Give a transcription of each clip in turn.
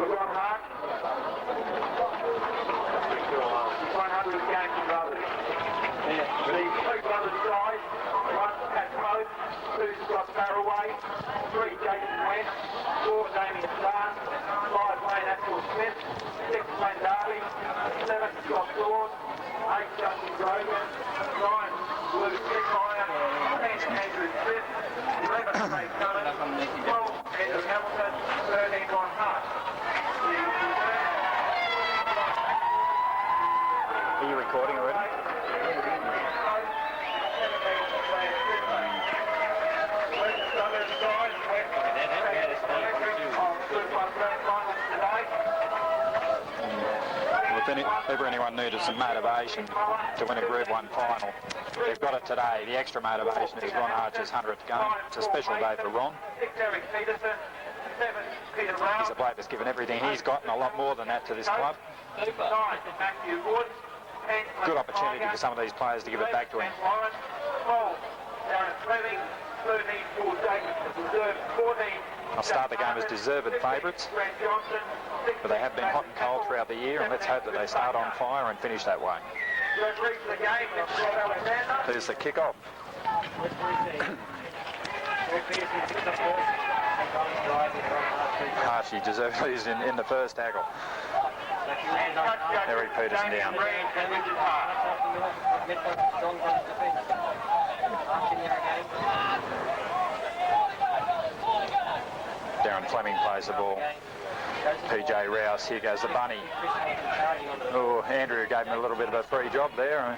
Ron Hart. 100 games brothers. The two brothers died. One Pat Pope, two Scott Barroway, three Jason West, four Damien Starr, five Wayne Axel Smith, six Wayne Darby, seven Scott Dawn, eight Justin Grogan, nine Luke Kickmeyer, 10 Andrew Smith, 11 Craig Cummins, 12 Andrew Hamilton, 13 Ron Hart. Are you recording already? If ever anyone needed some motivation to win a Group 1 final, they've got it today. The extra motivation is Ron Archer's 100th game. It's a special day for Ron. He's a bloke that's given everything he's got and a lot more than that to this club. Good opportunity for some of these players to give it back to him. I'll start the game as deserved favourites, but they have been hot and cold throughout the year, and let's hope that they start on fire and finish that way. Here's the kick-off. Archie deservedly is in the first tackle. Eric Peterson down. Darren Fleming plays the ball. PJ Rouse, here goes the bunny. Oh, Andrew gave him a little bit of a free job there.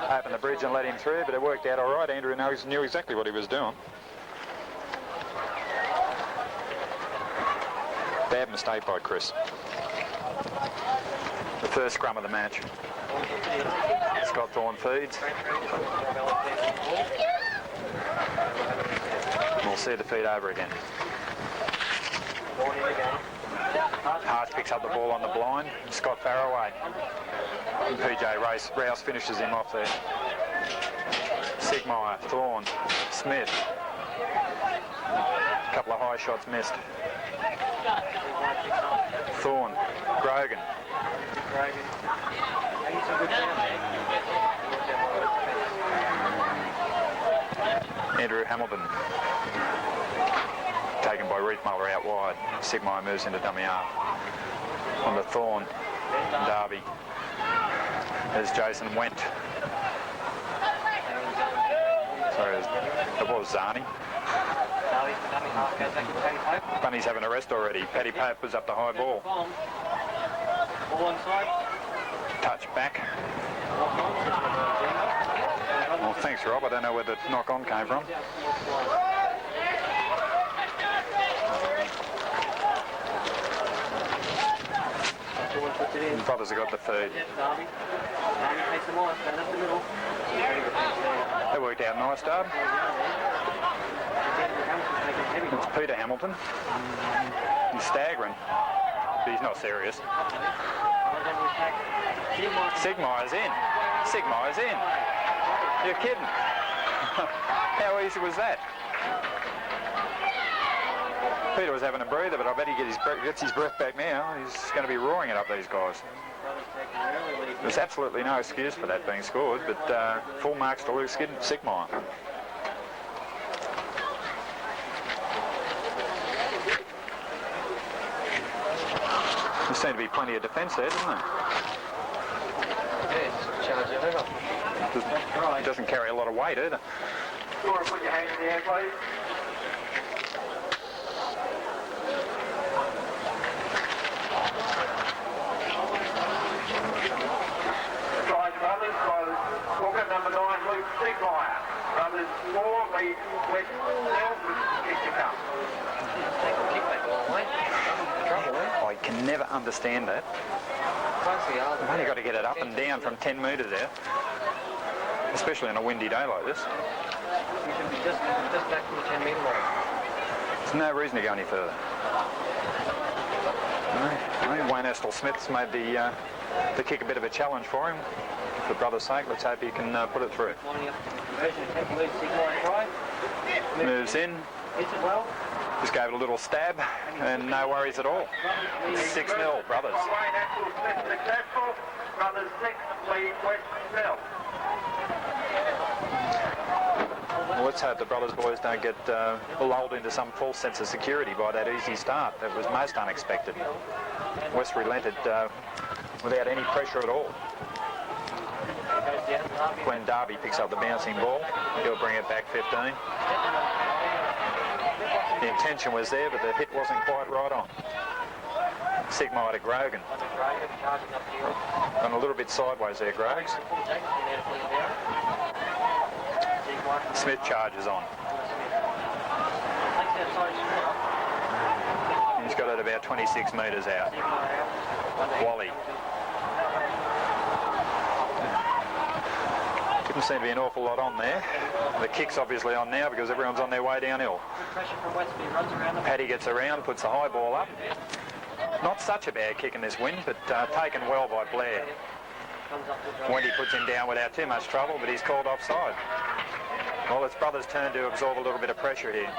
Opened the bridge and let him through, but it worked out all right. Andrew knew exactly what he was doing. Bad mistake by Chris. The first scrum of the match. Scott Thorne feeds. We'll see the feed over again. Hart picks up the ball on the blind. Scott Farraway. And PJ Rouse finishes him off there. Sigmeyer, Thorne, Smith. A couple of high shots missed. Thorne, Grogan. Andrew Hamilton. Taken by Reith Muller out wide. Sigmeyer moves into dummy half. On to Thorne. Darby. There's Jason Went. Sorry, it was Zani. Bunny's having a rest already. Paddy Pope was up the high ball. Touch back. Well, thanks, Rob. I don't know where the knock-on came from. The brothers have got the feed. That worked out nice, Dub. It's Peter Hamilton. He's staggering, but he's not serious. Sigmeyer's in. Sigmeyer's in. You're kidding. How easy was that? Peter was having a breather, but I bet he gets his breath back now. He's going to be roaring it up, these guys. There's absolutely no excuse for that being scored, but full marks to Luke Sigmeyer. There seemed to be plenty of defence there, doesn't there? Yes, charge it over. It doesn't carry a lot of weight either. You want to put your hand in the air, please? Brothers by Walker, number 9, Luke Sigmeyer. Brothers 4, lead West Hill, kick to come. I can never understand that. You've only got to get it up and down from 10 metres out, especially on a windy day like this. You should be just back from the 10 metre line. There's no reason to go any further. No, Wayne Astle Smith's made the kick a bit of a challenge for him. For brother's sake, let's hope he can put it through. Moves in. Hits it well. Just gave it a little stab and no worries at all. 6-0, brothers. Successful. Brothers 6, lead West Mill. Well, let's hope the brothers boys don't get lulled into some false sense of security by that easy start. That was most unexpected. West relented without any pressure at all. When Darby picks up the bouncing ball, he'll bring it back 15. The intention was there, but the hit wasn't quite right on. Sigma to Grogan. And a little bit sideways there, Grogs. Smith charges on. He's got it about 26 metres out. Wally. Didn't seem to be an awful lot on there. The kick's obviously on now because everyone's on their way downhill. Paddy gets around, puts the high ball up. Not such a bad kick in this wind, but taken well by Blair. Wendy puts him down without too much trouble, but he's called offside. Well, it's brothers' turn to absorb a little bit of pressure here.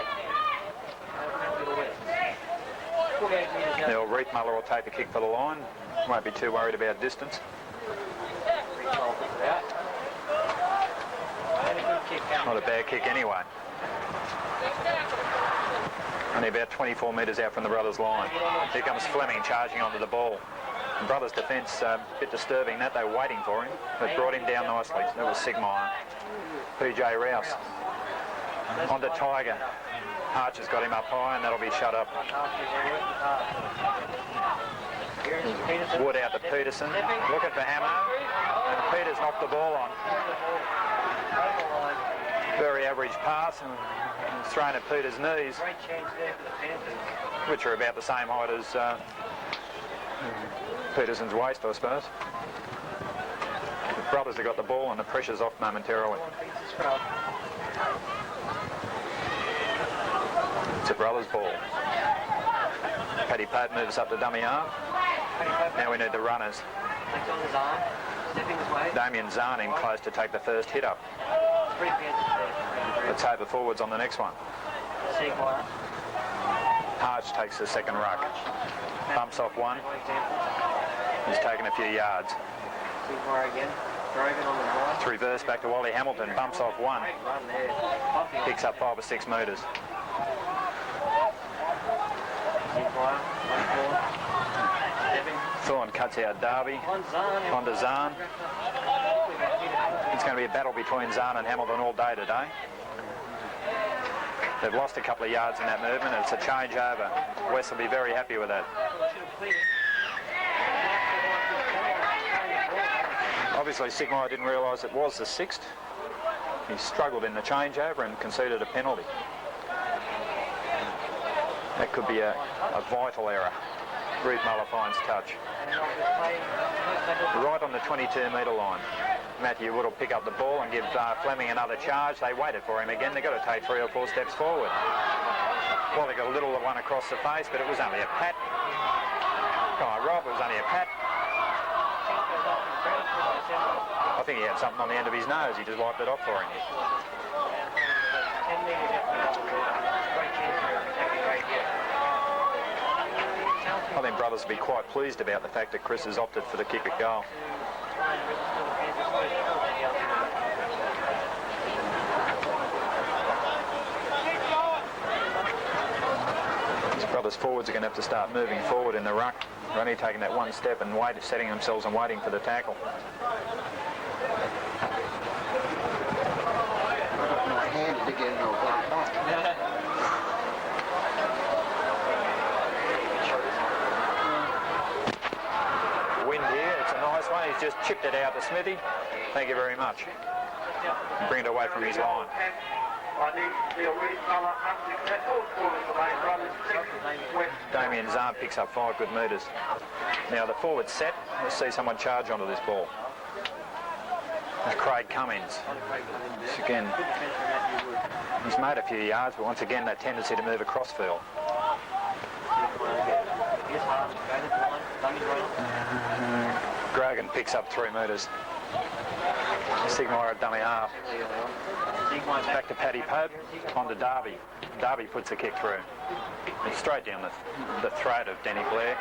Now, Reith Muller will take the kick for the line. Won't be too worried about distance. Not a bad kick anyway. Only about 24 metres out from the brothers' line. Here comes Fleming charging onto the ball. And brothers' defence, a bit disturbing that. They were waiting for him, but brought him down nicely. That was Sigmeyer. PJ Rouse. Onto Tiger. Archer's got him up high, and that'll be shut up. Wood out to Peterson. Looking for Hamo. And Peters knocked the ball on. Very average pass, and it's thrown at Peters' knees, which are about the same height as Peterson's waist, I suppose. The brothers have got the ball and the pressure's off momentarily. It's a brothers' ball. Paddy Pope moves up to dummy arm. Now we need the runners. Damien Zahn in close to take the first hit up. Let's hope the forwards on the next one. Arch takes the second ruck. Bumps off one. He's taken a few yards. It's reversed back to Wally Hamilton. Bumps off one. Picks up 5 or 6 metres. Thorne cuts out Darby. Onto Zahn. It's going to be a battle between Zahn and Hamilton all day today. They've lost a couple of yards in that movement. It's a change over. West will be very happy with that. Obviously, Sigmeyer didn't realise it was the 6th. He struggled in the changeover and conceded a penalty. That could be a vital error. Reith Muller finds touch. Right on the 22-metre line. Matthew Wood will pick up the ball and give Fleming another charge. They waited for him again. They've got to take 3 or 4 steps forward. Well, they got a little one across the face, but it was only a pat. Come on, Rob, it was only a pat. I think he had something on the end of his nose. He just wiped it off for him. I think brothers will be quite pleased about the fact that Chris has opted for the kick at goal. These brothers forwards are going to have to start moving forward in the ruck. They're only taking that one step and setting themselves and waiting for the tackle. Wind here, it's a nice one. He's just chipped it out to Smithy. Thank you very much. Bring it away from his line. Damien Zahn picks up 5 good metres. Now the forward set. Let's see someone charge onto this ball. It's Craig Cummins. Again, he's made a few yards, but once again that tendency to move across field. Grogan picks up 3 metres. Sigmar at dummy half. Back to Paddy Pope, on to Darby. Darby puts a kick through. It's straight down the throat of Denny Blair.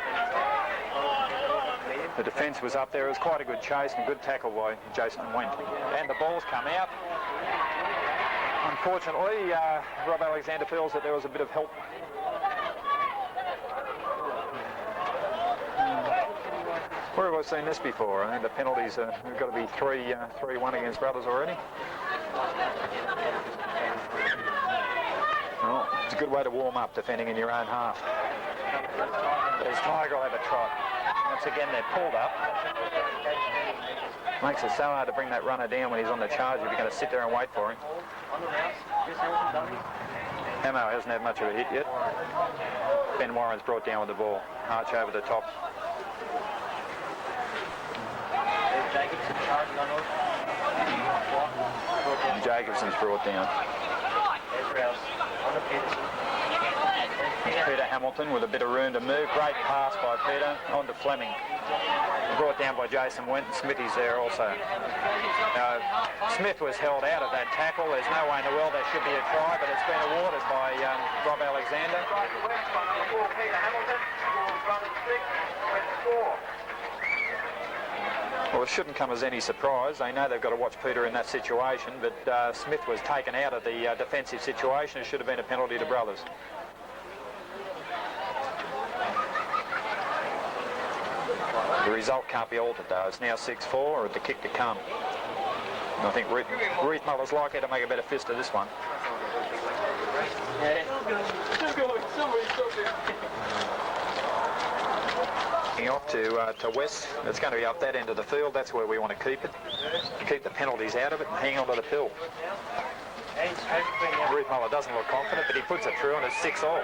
The defence was up there. It was quite a good chase and a good tackle by Jason Went. And the ball's come out. Unfortunately, Rob Alexander feels that there was a bit of help. Where have I seen this before? I think the penalties have got to be 3-1 against Brothers already. Well, it's a good way to warm up, defending in your own half. As Tiger will have a trot. Once again, they're pulled up. Makes it so hard to bring that runner down when he's on the charge if you're going to sit there and wait for him. Hamo hasn't had much of a hit yet. Ben Warren's brought down with the ball. Arch over the top. Jacobson's brought down. Peter Hamilton with a bit of room to move. Great pass by Peter on to Fleming. Brought down by Jason Went. Smithy's there also. Smith was held out of that tackle. There's no way in the world there should be a try, but it's been awarded by Rob Alexander. Well, it shouldn't come as any surprise. They know they've got to watch Peter in that situation, but Smith was taken out of the defensive situation. It should have been a penalty to Brothers. The result can't be altered though. It's now 6-4 or the kick to come. And I think Reithmuller's likely to make a better fist of this one. Off to West. It's going to be up that end of the field. That's where we want to keep it. Keep the penalties out of it and hang on to the pill. Reithmuller doesn't look confident, but he puts it through and it's 6-all.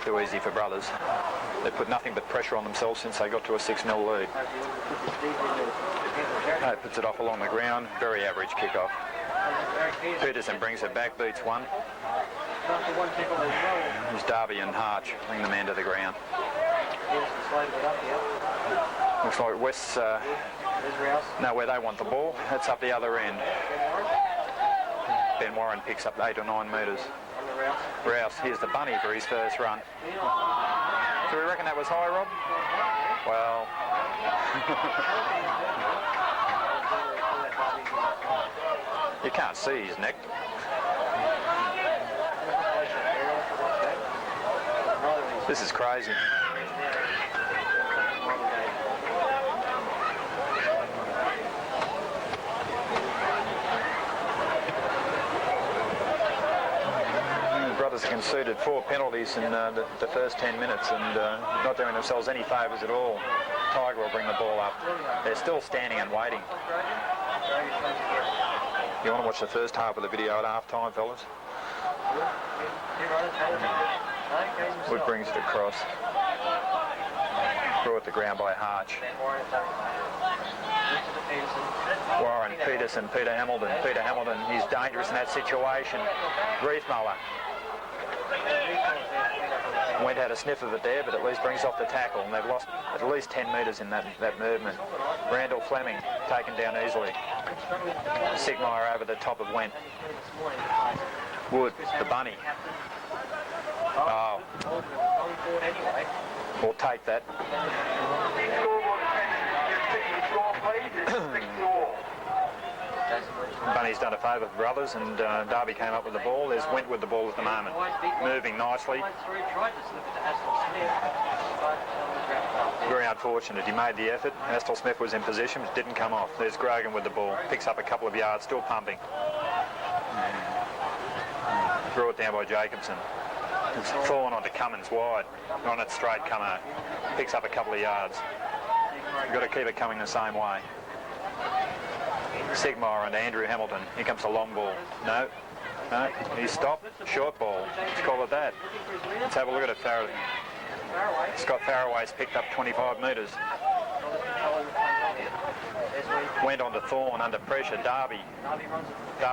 Too easy for Brothers. They put nothing but pressure on themselves since they got to a 6-0 lead. No, puts it off along the ground. Very average kickoff. Peterson brings it back, beats one. There's Darby and Harch bring the man to the ground. Looks like West's know where they want the ball. That's up the other end. Ben Warren picks up 8 or 9 metres. Rouse, here's the bunny for his first run. Do we reckon that was high, Rob? Well... you can't see his neck. This is crazy. Brothers conceded 4 penalties in the first 10 minutes and not doing themselves any favours at all. Tiger will bring the ball up. They're still standing and waiting. You want to watch the first half of the video at half-time, fellas? Wood brings it across. Brought to ground by Harch. Warren, Peterson, Peter Hamilton. Peter Hamilton, he's dangerous in that situation. Reithmuller. Went had a sniff of it there, but at least brings off the tackle, and they've lost at least 10 metres in that movement. Randall Fleming taken down easily. Sigmire over the top of Went. Wood, the bunny. Oh. We'll take that. Bunny's done a favour for Brothers, and Darby came up with the ball. There's Went with the ball at the moment. Moving nicely. Very unfortunate. He made the effort. Astle Smith was in position, but didn't come off. There's Grogan with the ball. Picks up a couple of yards, still pumping. Brought down by Jacobson. It's fallen onto Cummins wide. On it straight, Cummo. Picks up a couple of yards. You've got to keep it coming the same way. Sigmire and Andrew Hamilton. Here comes the long ball. No, he's stopped. Short ball. Let's call it that. Let's have a look at it, Faraday. Scott Faraway's picked up 25 metres. Went on to Thorne under pressure. Darby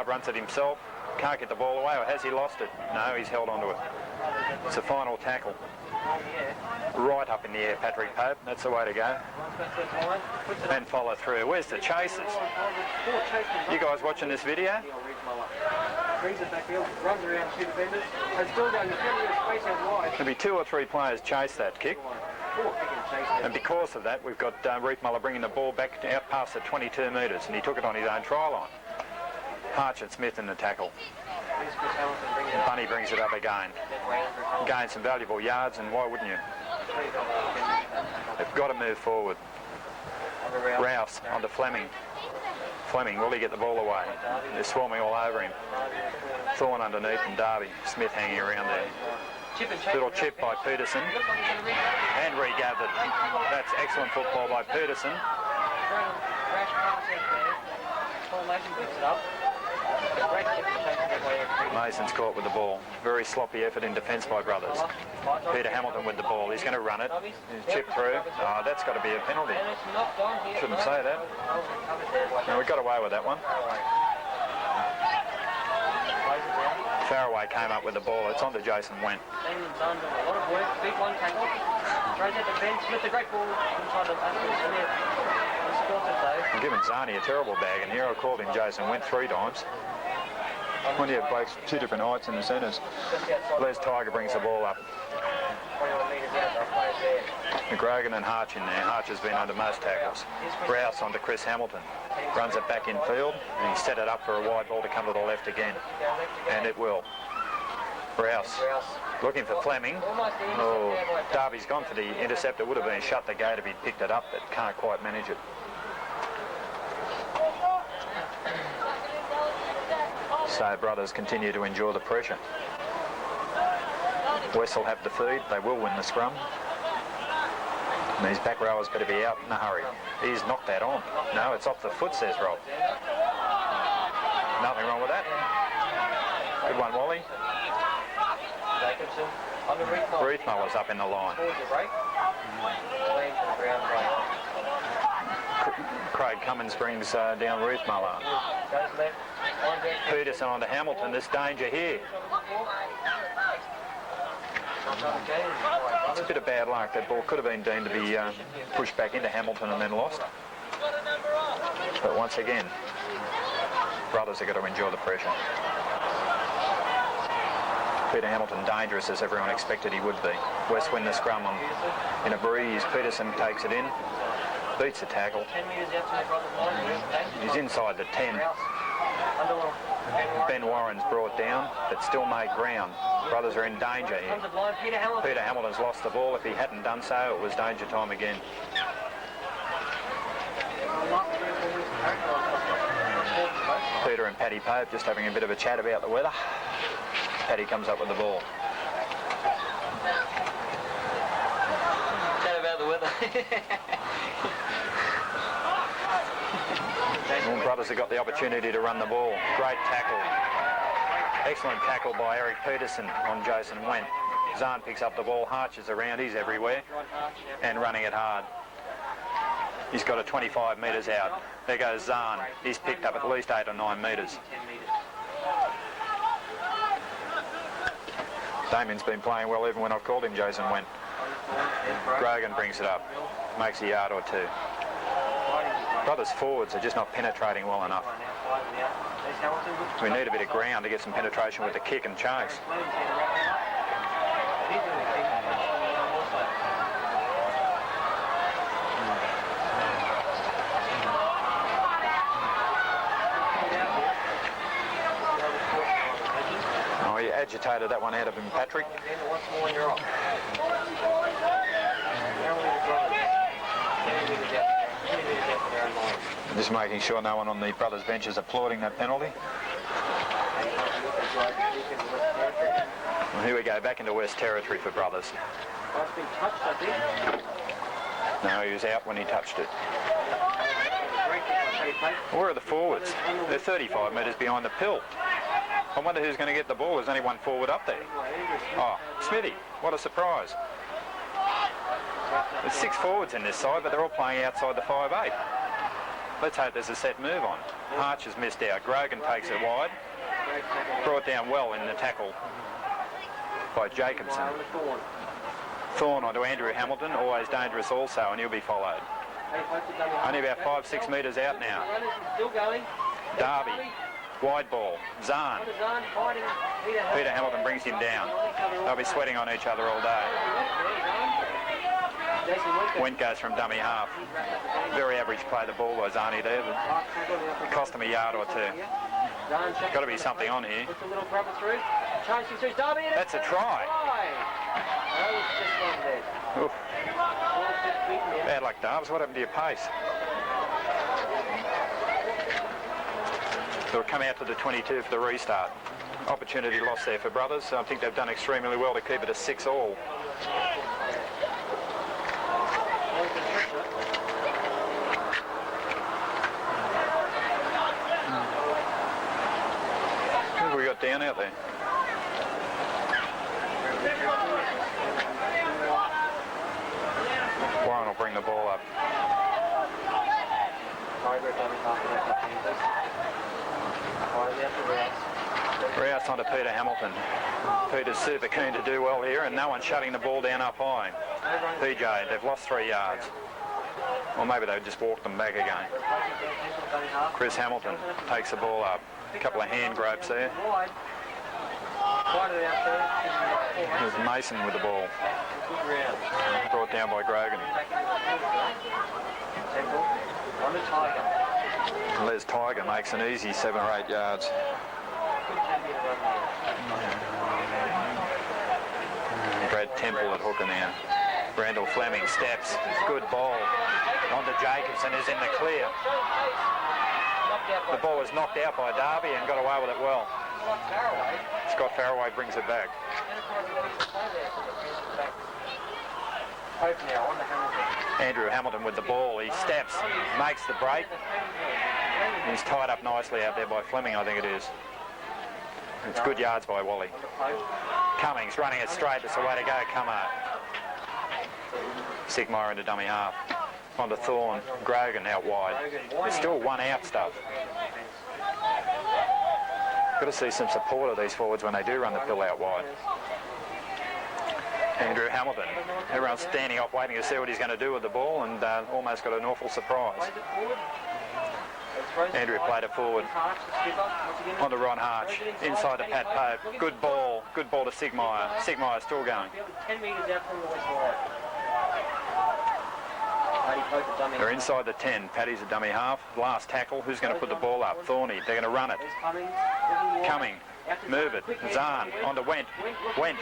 runs it himself. Can't get the ball away, or has he lost it? No, he's held onto it. It's a final tackle. Right up in the air, Patrick Pope. That's the way to go. And follow through. Where's the chasers? You guys watching this video? Brings it back field, runs around 2 defenders, and still going, there's plenty of space out wide. There'll be 2 or 3 players chase that kick. And because of that, we've got Reithmuller bringing the ball back out past the 22 metres, and he took it on his own try line. Arch and Smith in the tackle. Bunny brings it up again. Gains some valuable yards, and why wouldn't you? They've got to move forward. Rouse onto Fleming. Fleming, will he get the ball away? They're swarming all over him. Thorne underneath and Darby. Smith hanging around there. Little chip by Peterson. And regathered. That's excellent football by Peterson. Mason's caught with the ball. Very sloppy effort in defence by Brothers. Peter Hamilton with the ball. He's going to run it. He's chipped through. Oh, that's got to be a penalty. Shouldn't say that. No, we got away with that one. Faraway came up with the ball. It's on to Jason Wendt. I'm giving Zani a terrible bag, and here I called him Jason Wendt 3 times. When you have blokes 2 different heights in the centres. Les Tiger brings the ball up. McGragan and Harch in there. Harch has been under most tackles. Rouse onto Chris Hamilton. Runs it back in field, and he set it up for a wide ball to come to the left again. And it will. Rouse looking for Fleming. Oh, Darby's gone for the intercept. It would have been shut the gate if he'd picked it up, but can't quite manage it. So Brothers continue to endure the pressure. West will have the feed. They will win the scrum. And these back rowers better be out in a hurry. He's knocked that on. No, it's off the foot, says Rob. Nothing wrong with that. Good one, Wally. Reithmuller's up in the line. Craig Cummins brings down Reithmuller. Peterson onto Hamilton. There's danger here. It's a bit of bad luck. That ball could have been deemed to be pushed back into Hamilton and then lost. But once again, Brothers are going to endure the pressure. Peter Hamilton dangerous as everyone expected he would be. West win the scrum in a breeze. Peterson takes it in, beats the tackle. He's inside the 10. Ben Warren's brought down, but still made ground. Brothers are in danger here. Peter Hamilton's lost the ball. If he hadn't done so, it was danger time again. Peter and Paddy Pope just having a bit of a chat about the weather. Paddy comes up with the ball. Chat about the weather. All Brothers have got the opportunity to run the ball. Great tackle. Excellent tackle by Eric Peterson on Jason Wendt. Zahn picks up the ball. Harch is around. He's everywhere. And running it hard. He's got it 25 metres out. There goes Zahn. He's picked up at least 8 or 9 metres. Damien's been playing well even when I've called him Jason Wendt. Grogan brings it up. Makes a yard or 2. Brothers forwards are just not penetrating well enough. We need a bit of ground to get some penetration with the kick and chase. Oh, he agitated that one out of him, Patrick. Just making sure no one on the Brothers bench is applauding that penalty. Well, here we go, back into West Territory for Brothers. No, he was out when he touched it. Where are the forwards? They're 35 metres behind the pill. I wonder who's going to get the ball. There's only one forward up there. Oh, Smithy, what a surprise. There's 6 forwards in this side, but they're all playing outside the 5'8". Let's hope there's a set move on. Harch has missed out. Grogan takes it wide. Brought down well in the tackle by Jacobson. Thorne onto Andrew Hamilton, always dangerous also, and he'll be followed. Only about 5-6 metres out now. Still going. Darby, wide ball, Zahn. Peter Hamilton brings him down. They'll be sweating on each other all day. Went goes from dummy half. Very average play the ball by Zahni there, but cost him a yard or two. Got to be something on here. That's a try. Oof. Bad luck, Darbs. What happened to your pace? They'll come out to the 22 for the restart. Opportunity lost there for Brothers. I think they've done extremely well to keep it a 6-all. Who have we got down out there? Warren will bring the ball up. Rouse onto Peter Hamilton. Peter's super keen to do well here, and no one's shutting the ball down up high. PJ, they've lost 3 yards. Or maybe they just walked them back again. Chris Hamilton takes the ball up. A couple of hand gropes there. There's Mason with the ball. Brought down by Grogan. Les Tiger makes an easy 7 or 8 yards. Brad Temple at hooker now. Randall Fleming steps. Good ball. Onto Jacobson, is in the clear. The ball was knocked out by Darby and got away with it well. Scott Farraway brings it back. Andrew Hamilton with the ball. He steps, makes the break. He's tied up nicely out there by Fleming, I think it is. It's good yards by Wally. Cummings running it straight. It's the way to go. Come on. Sigmire into dummy half. Onto Thorne. Grogan out wide. There's still 1 out stuff. Got to see some support of these forwards when they do run the pill out wide. Andrew Hamilton. Everyone's standing up waiting to see what he's going to do with the ball, and almost got an awful surprise. Andrew played it forward. Onto Ron Harch. Inside to Pat Pope. Good ball. Good ball to Sigmire. Sigmire still going. They're inside the 10. Paddy's a dummy half. Last tackle. Who's going to put the ball up? Thorny. They're going to run it. Coming. Move it. Zahn. Onto Went. Went.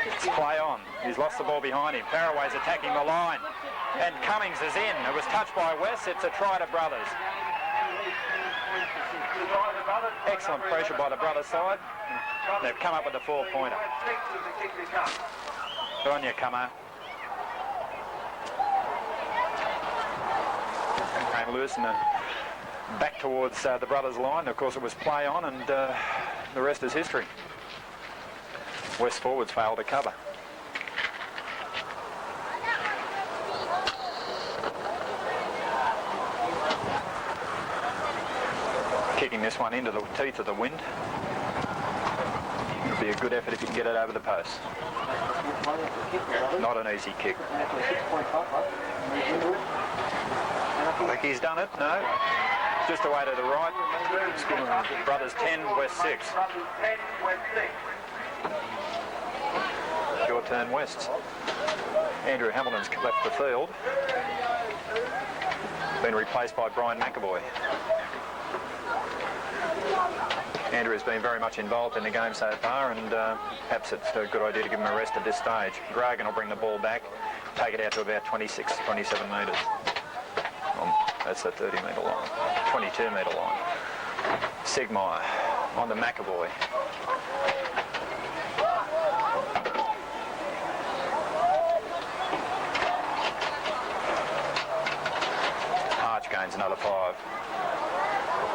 It's play on. He's lost the ball behind him. Farraway's attacking the line. And Cummings is in. It was touched by West. It's a try to Brothers. Excellent pressure by the Brothers side. They've come up with a 4-pointer. Good on you, Cummer. Came loose and back towards the Brothers line. Of course, it was play on, and the rest is history. West forwards failed to cover. Kicking this one into the teeth of the wind. It'll be a good effort if you can get it over the post. Not an easy kick. I think he's done it. No. Just away to the right. Brothers 10, West 6. Your turn, West. Andrew Hamilton's left the field. Been replaced by Brian McAvoy. Andrew has been very much involved in the game so far, and perhaps it's a good idea to give him a rest at this stage. Grogan will bring the ball back, take it out to about 26, 27 metres. That's the 30-metre line, 22-metre line. Sigmire on the McAvoy. Arch gains another 5.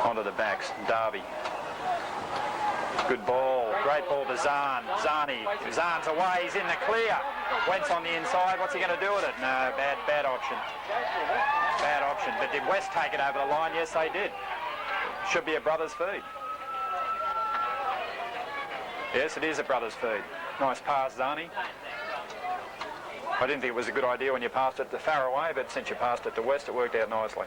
Onto the backs, Darby. Good ball, great ball to Zahn. Zahn's away, he's in the clear. Wentz on the inside, what's he going to do with it? No, bad option. Bad option, but did West take it over the line? Yes, they did. Should be a Brothers feed. Yes, it is a Brothers feed. Nice pass, Zani. I didn't think it was a good idea when you passed it to Faraway, but since you passed it to West, it worked out nicely.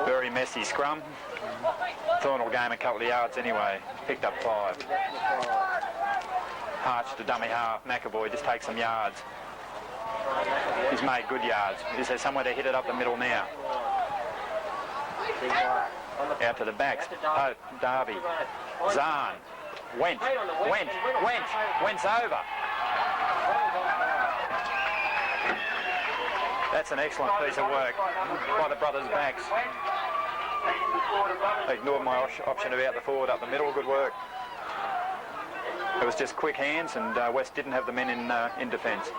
Very messy scrum. Thorne will gain a couple of yards anyway. Picked up 5. Harch to dummy half. McAvoy just takes some yards. He's made good yards. Is there somewhere to hit it up the middle now? Out to the backs. Pope, Darby, Zahn, Went's over. That's an excellent piece of work by the brothers' backs. They ignored my option about the forward up the middle. Good work. It was just quick hands, and West didn't have the men in defence.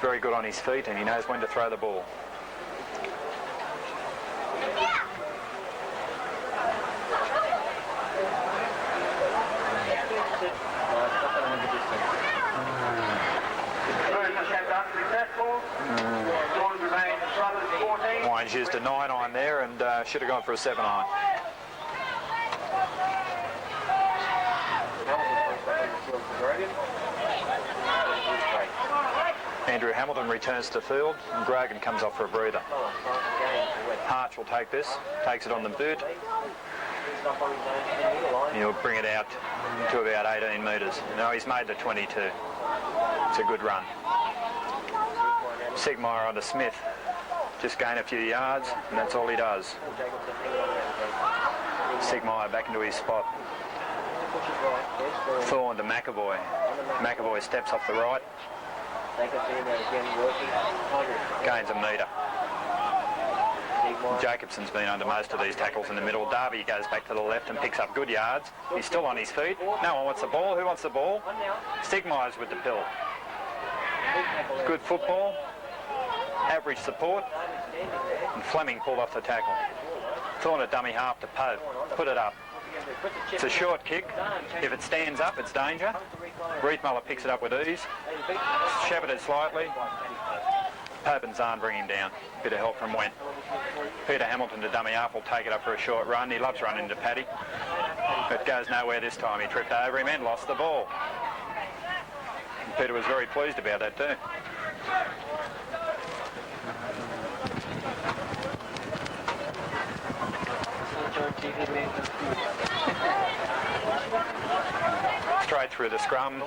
Very good on his feet, and he knows when to throw the ball. Wines used a 9-iron there and should have gone for a 7-iron. Andrew Hamilton returns to field and Grogan comes off for a breather. Harch will take this, takes it on the boot. He'll bring it out to about 18 metres. No, he's made the 22. It's a good run. Sigmeyer onto Smith. Just gain a few yards, and that's all he does. Sigmeyer back into his spot. Thorne to McAvoy. McAvoy steps off the right. Gains a metre. Jacobson's been under most of these tackles in the middle. Darby goes back to the left and picks up good yards. He's still on his feet. No one wants the ball. Who wants the ball? Sigmeyer's with the pill. Good football. Average support. And Fleming pulled off the tackle. Thorne a dummy half to Pope. Put it up. It's a short kick. If it stands up, it's danger. Rietmuller picks it up with ease. Shepherded slightly. Pope and Zahn bring him down. Bit of help from Went. Peter Hamilton to dummy half will take it up for a short run. He loves running into Paddy. It goes nowhere this time. He tripped over him and lost the ball. And Peter was very pleased about that too. Straight through the scrum.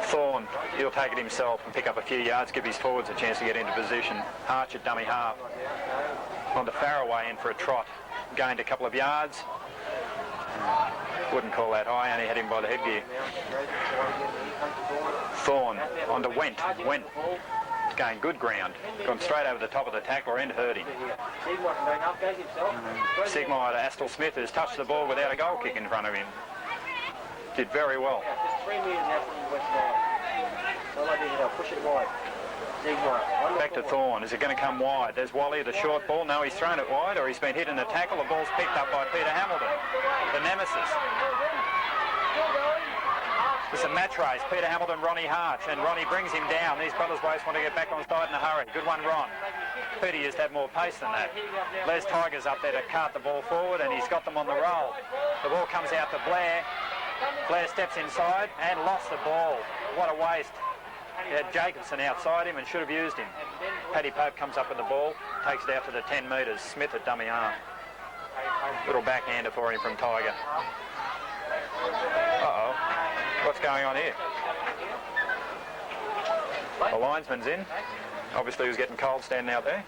Thorne, he'll take it himself and pick up a few yards, give his forwards a chance to get into position. Harch at dummy half. On to Faraway in for a trot. Gained a couple of yards. Wouldn't call that high, only had him by the headgear. Thorne on to Went. Went gained good ground. Gone straight over the top of the tackler and hurt him. Sigmeyer to Astle Smith, who's touched the ball without a goal kick in front of him. Did very well. Back to Thorne. Is it going to come wide? There's Wally, the short ball. No, he's thrown it wide, or he's been hit in the tackle. The ball's picked up by Peter Hamilton, the nemesis. It's a match race. Peter Hamilton, Ronnie Harch, and Ronnie brings him down. These brothers both want to get back on side in a hurry. Good one, Ron. Peter used to have more pace than that. Les Tiger's up there to cart the ball forward, and he's got them on the roll. The ball comes out to Blair. Blair steps inside and lost the ball. What a waste. He had Jacobson outside him and should have used him. Paddy Pope comes up with the ball, takes it out to the 10 metres. Smith at dummy half. Little backhander for him from Tiger. Uh-oh. What's going on here? The linesman's in. Obviously he was getting cold standing out there.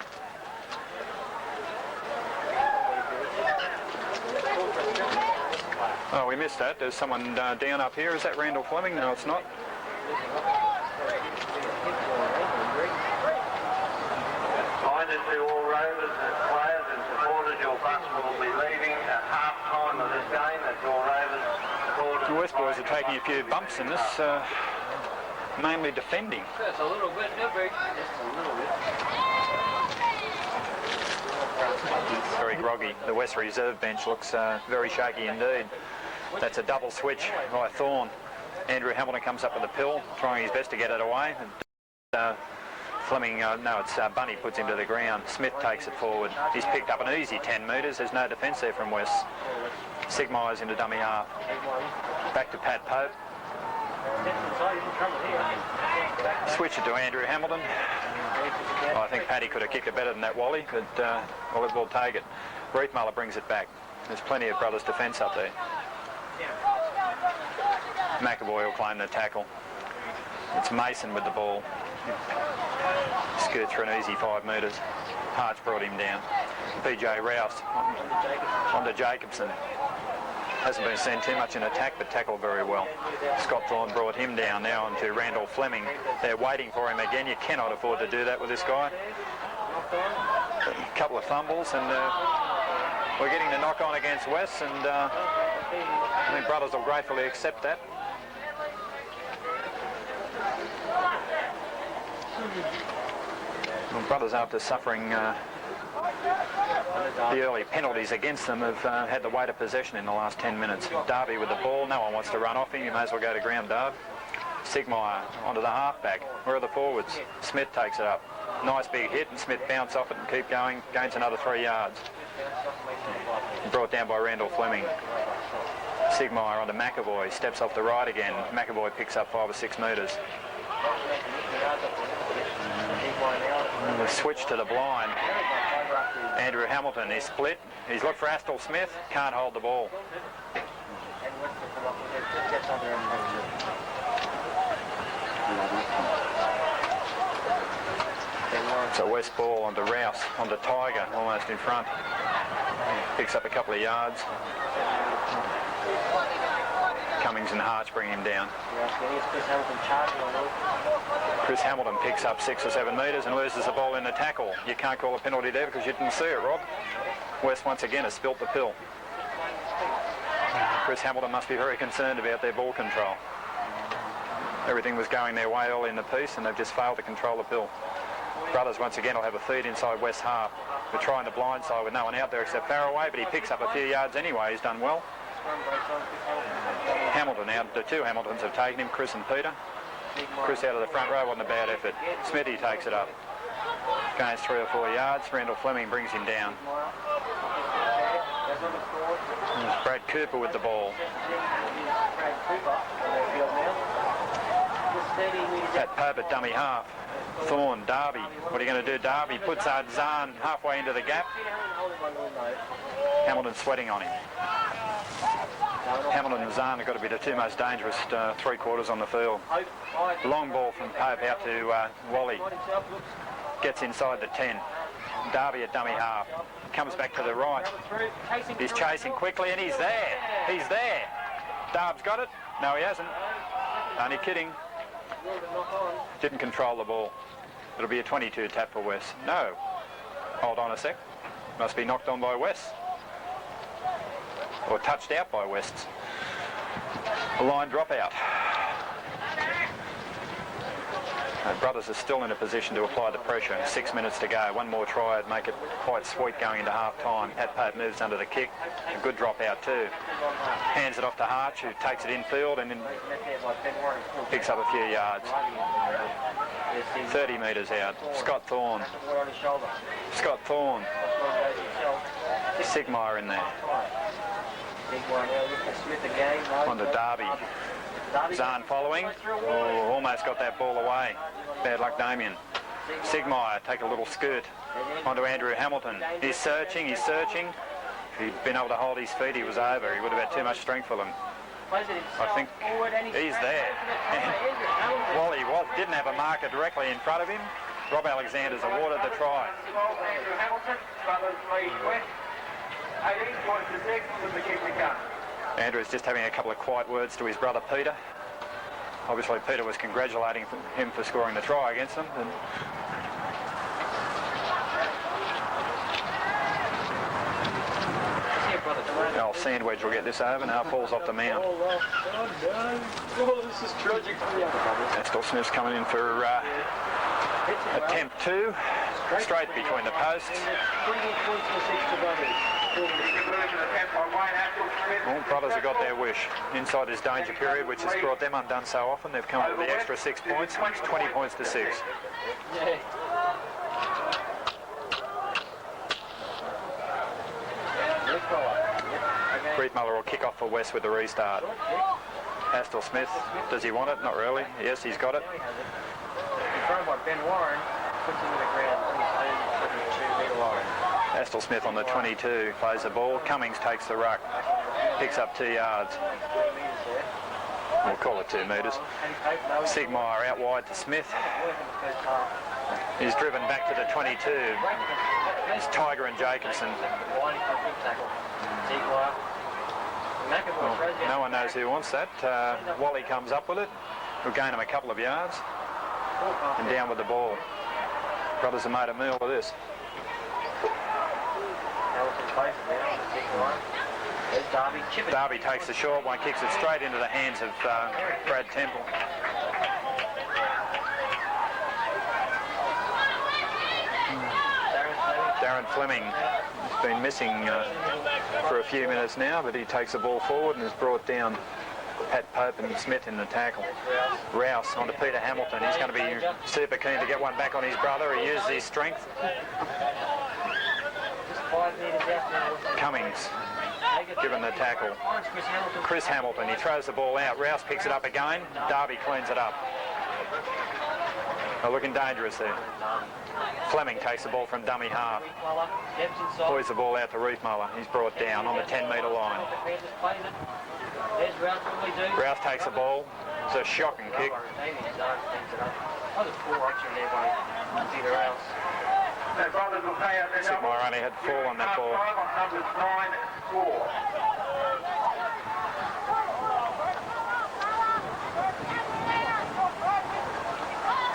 Oh, we missed that. There's someone down up here. Is that Randall Fleming? No, it's not. Reminder to all rovers and players and supporters, your bus will be leaving at half-time of this game. That's all rovers, supporters. The West boys are taking a few bumps in this, mainly defending. Just a little bit, no break. Just a little bit. Very groggy. The West Reserve bench looks very shaky indeed. That's a double switch by Thorne. Andrew Hamilton comes up with a pill, trying his best to get it away. Fleming, no, it's Bunny puts him to the ground. Smith takes it forward. He's picked up an easy 10 metres. There's no defence there from West. Sigmeyer's into dummy half. Back to Pat Pope. Switch it to Andrew Hamilton. I think Paddy could have kicked it better than that, Wally, but we'll take it. Reithmuller brings it back. There's plenty of brothers' defence up there. McAvoy will claim the tackle. It's Mason with the ball. Skirts for an easy 5 metres. Hart's brought him down. PJ Rouse onto Jacobson. Hasn't been seen too much in attack, but tackled very well. Scott Thorne brought him down now onto Randall Fleming. They're waiting for him again. You cannot afford to do that with this guy. A couple of fumbles, and we're getting the knock on against West, and I think brothers will gratefully accept that. Well, brothers, after suffering the early penalties against them, have had the weight of possession in the last 10 minutes. Darby with the ball. No one wants to run off him. You may as well go to ground, Darb. Sigmeyer onto the halfback. Where are the forwards? Smith takes it up. Nice big hit, and Smith bounce off it and keep going. Gains another 3 yards. Brought down by Randall Fleming. Sigmeyer onto McAvoy. Steps off the right again. McAvoy picks up 5 or 6 metres. The switch to the blind. Andrew Hamilton is split. He's looked for Astle Smith. Can't hold the ball. So West ball onto Rouse, onto Tiger, almost in front. Picks up a couple of yards. Cummings and Harts bring him down. Chris Hamilton picks up 6 or 7 metres and loses the ball in the tackle. You can't call a penalty there because you didn't see it, Rob. West once again has spilt the pill. Chris Hamilton must be very concerned about their ball control. Everything was going their way early in the piece, and they've just failed to control the pill. Brothers once again will have a feed inside West half. We're trying the blind side with no one out there except Farraway, but he picks up a few yards anyway. He's done well. Hamilton out. The 2 Hamiltons have taken him, Chris and Peter. Chris out of the front row, wasn't a bad effort. Smithy takes it up. Gains 3 or 4 yards. Randall Fleming brings him down. There's Brad Cooper with the ball. Pat Pope at dummy half. Thorne, Darby. What are you going to do? Darby puts Zahn halfway into the gap. Hamilton sweating on him. Hamilton and Zahn have got to be the 2 most dangerous 3/4 on the field. Long ball from Pope out to Wally. Gets inside the 10. Darby at dummy half. Comes back to the right. He's chasing quickly, and he's there. He's there. Darb's got it. No, he hasn't. Only kidding. Didn't control the ball. It'll be a 22 tap for West. No. Hold on a sec. Must be knocked on by West. Or touched out by West. A line dropout. Brothers are still in a position to apply the pressure. 6 minutes to go. One more try would make it quite sweet going into half-time. Pat Pope moves under the kick. A good dropout too. Hands it off to Harch, who takes it infield and then picks up a few yards. 30 metres out. Scott Thorne. Scott Thorne. Sigmeyer in there. On to Darby. Zahn following. Oh, almost got that ball away. Bad luck, Damien. Sigmeyer take a little skirt onto Andrew Hamilton. He's searching, he's searching. If he'd been able to hold his feet, he was over. He would have had too much strength for them. I think he's there. Wally didn't have a marker directly in front of him. Rob Alexander's awarded the try. Andrew's just having a couple of quiet words to his brother Peter. Obviously Peter was congratulating him for scoring the try against them. And Sandwedge will get this over. Now falls off the mount. Oh, this is tragic. Astle Smith's coming in for attempt 2. Straight between the posts. All brothers have got their wish inside this danger period, which has brought them undone so often. They've come up with the extra 6 points. It's 20 points to 6. Muller will kick off for West with the restart. Astle Smith, does he want it? Not really. Yes, he's got it. Astle Smith on the 22 plays the ball. Cummings takes the ruck, picks up 2 yards. We'll call it 2 metres. Sigmeyer out wide to Smith. He's driven back to the 22. It's Tiger and Jacobson. Well, no one knows who wants that. Wally comes up with it. We'll gain him a couple of yards. And down with the ball. Brothers have made a meal of this. Darby takes the short one, kicks it straight into the hands of Brad Temple. Darren Fleming has been missing for a few minutes now, but he takes the ball forward and has brought down Pat Pope and Smith in the tackle. Rouse onto Peter Hamilton. He's going to be super keen to get one back on his brother. He uses his strength. Cummings given the tackle. Chris Hamilton, he throws the ball out. Rouse picks it up again. Darby cleans it up. They're looking dangerous there. Fleming takes the ball from dummy half. Poise the ball out to Reithmuller. He's brought down on the 10-metre line. Rouse takes the ball. It's a shocking kick. Sigmeyer only had 4 on that ball.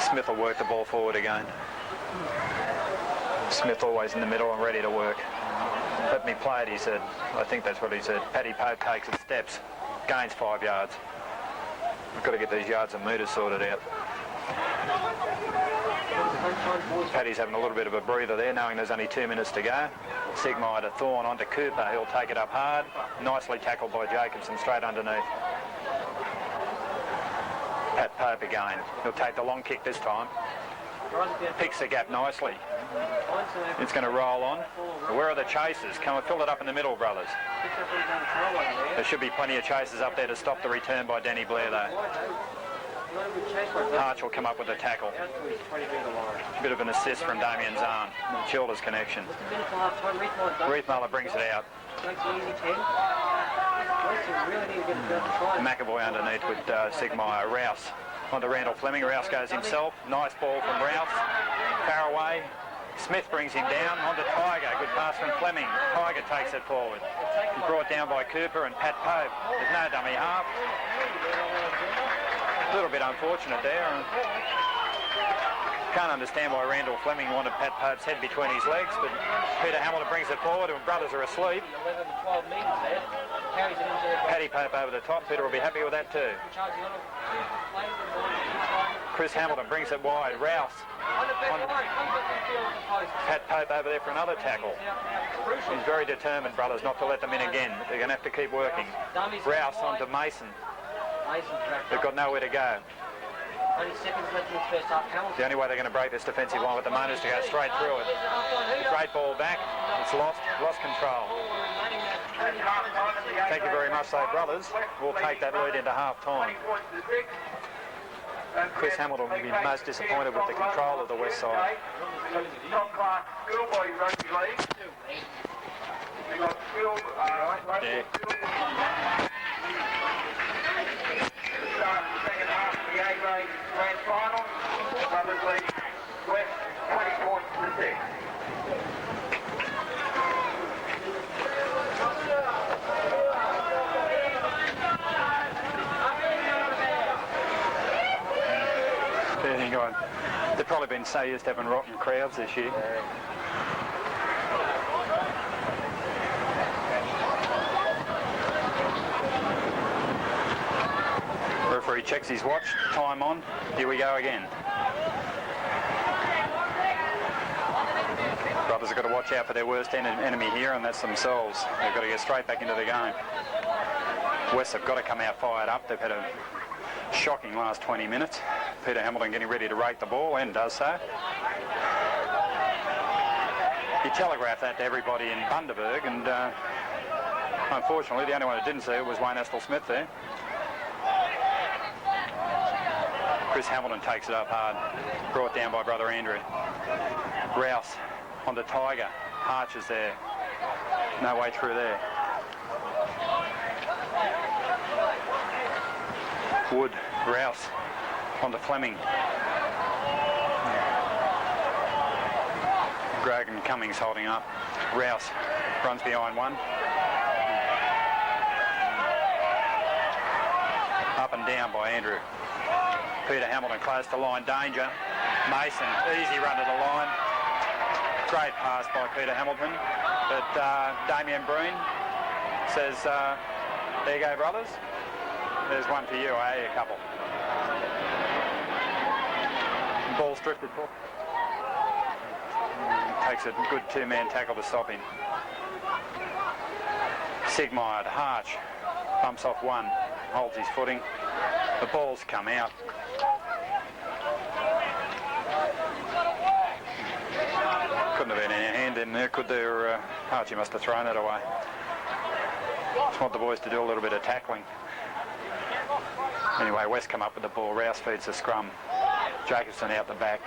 Smith will work the ball forward again. Smith always in the middle and ready to work. Let me play it, he said. I think that's what he said. Paddy Pope takes it, steps, gains 5 yards. We've got to get these yards and metres sorted out. Paddy's having a little bit of a breather there, knowing there's only 2 minutes to go. Sigmeyer to Thorne onto Cooper. He'll take it up hard. Nicely tackled by Jacobson, straight underneath. Pat Pope again. He'll take the long kick this time. Picks the gap nicely. It's going to roll on. Where are the chasers? Can we fill it up in the middle, brothers? There should be plenty of chasers up there to stop the return by Danny Blair, though. Arch will come up with a tackle. A bit of an assist from Damien Zahn. Childers connection. Reithmuller brings it out. McAvoy underneath with Sigmeyer. Rouse onto Randall Fleming. Rouse goes himself. Nice ball from Rouse. Faraway. Smith brings him down onto Tiger. Good pass from Fleming. Tiger takes it forward. He's brought down by Cooper and Pat Pope. There's no dummy half. A little bit unfortunate there. Can't understand why Randall Fleming wanted Pat Pope's head between his legs, but Peter Hamilton brings it forward and brothers are asleep. Paddy Pope over the top. Peter will be happy with that too. Chris Hamilton brings it wide. Rouse. Pat Pope over there for another tackle. He's very determined, brothers, not to let them in again. But they're going to have to keep working. Rouse onto Mason. They've got nowhere to go. The only way they're going to break this defensive line at the moment is to go straight through it. A great ball back. It's lost control. Thank you very much, though, brothers. We'll take that lead into half-time. Chris Hamilton will be most disappointed with the control of the west side. Top-class schoolboy rugby league. We've got Yeah. Start the second half of the A-grade grand final. Brothers lead West 20 points to 6. They've probably been so used to having rotten crowds this year. Referee checks his watch, time on, here we go again. brothers have got to watch out for their worst enemy here, and that's themselves. They've got to get straight back into the game. West have got to come out fired up. They've had a shocking last 20 minutes. Peter Hamilton getting ready to rake the ball, and does so. He telegraphed that to everybody in Bundaberg, and unfortunately the only one who didn't see it was Wayne Estel-Smith there. Chris Hamilton takes it up hard, brought down by brother Andrew. Rouse onto Tiger. Harch is there. No way through there. Wood, Rouse onto Fleming. Greg and Cummings holding up. Rouse runs behind one. Up and down by Andrew. Peter Hamilton close to line, danger. Mason, easy run to the line. Great pass by Peter Hamilton. But Damien Breen says, there you go, brothers. There's one for you, eh? A couple. Ball's drifted for. Takes a good two-man tackle to stop him. Sigmire to Harch. Bumps off one. Holds his footing. The ball's come out. Couldn't have been any hand in there, could there? Harchie must have thrown it away. Just want the boys to do a little bit of tackling. Anyway, West come up with the ball. Rouse feeds the scrum. Jacobson out the back.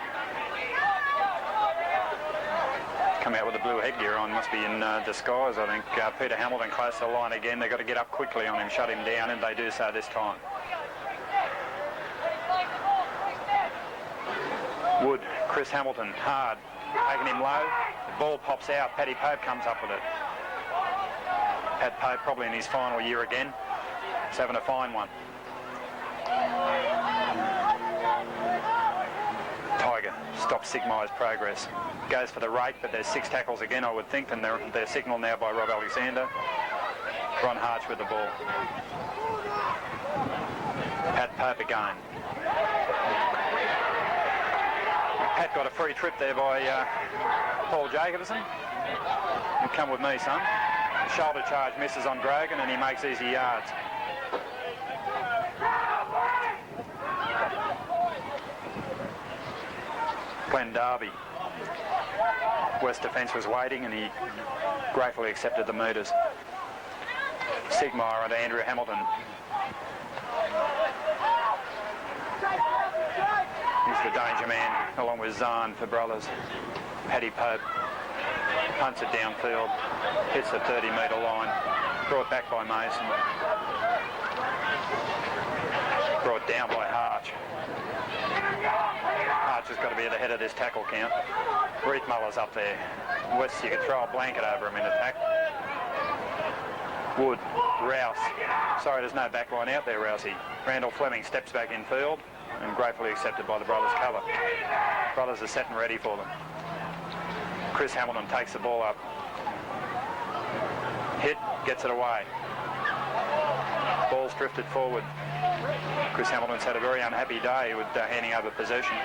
Come out with the blue headgear on, must be in disguise, I think. Peter Hamilton close to the line again. They've got to get up quickly on him, shut him down, and they do so this time. Wood, Chris Hamilton, hard, taking him low. The ball pops out. Paddy Pope comes up with it. Pat Pope probably in his final year again. He's having a fine one. Tiger stops Sigmire's progress. Goes for the rake, but there's 6 tackles again, I would think, and they're signalled now by Rob Alexander. Ron Harch with the ball. Pat Pope again. Pat got a free trip there by Paul Jacobson. You come with me, son. Shoulder charge misses on Grogan, and he makes easy yards. Glenn Darby. West defence was waiting, and he gratefully accepted the meters. Sigmire and Andrew Hamilton. He's the danger man, along with Zahn for brothers. Paddy Pope punts it downfield, hits the 30-metre line, brought back by Mason. Brought down by Harch. Harch has got to be at the head of this tackle count. Riethmuller's up there. West, you could throw a blanket over him in attack. Wood, Rouse. Sorry, there's no back line out there, Rousey. Randall Fleming steps back in field and gratefully accepted by the brothers' cover. Brothers are set and ready for them. Chris Hamilton takes the ball up. Hit, gets it away. Ball's drifted forward. Chris Hamilton's had a very unhappy day with handing over possession.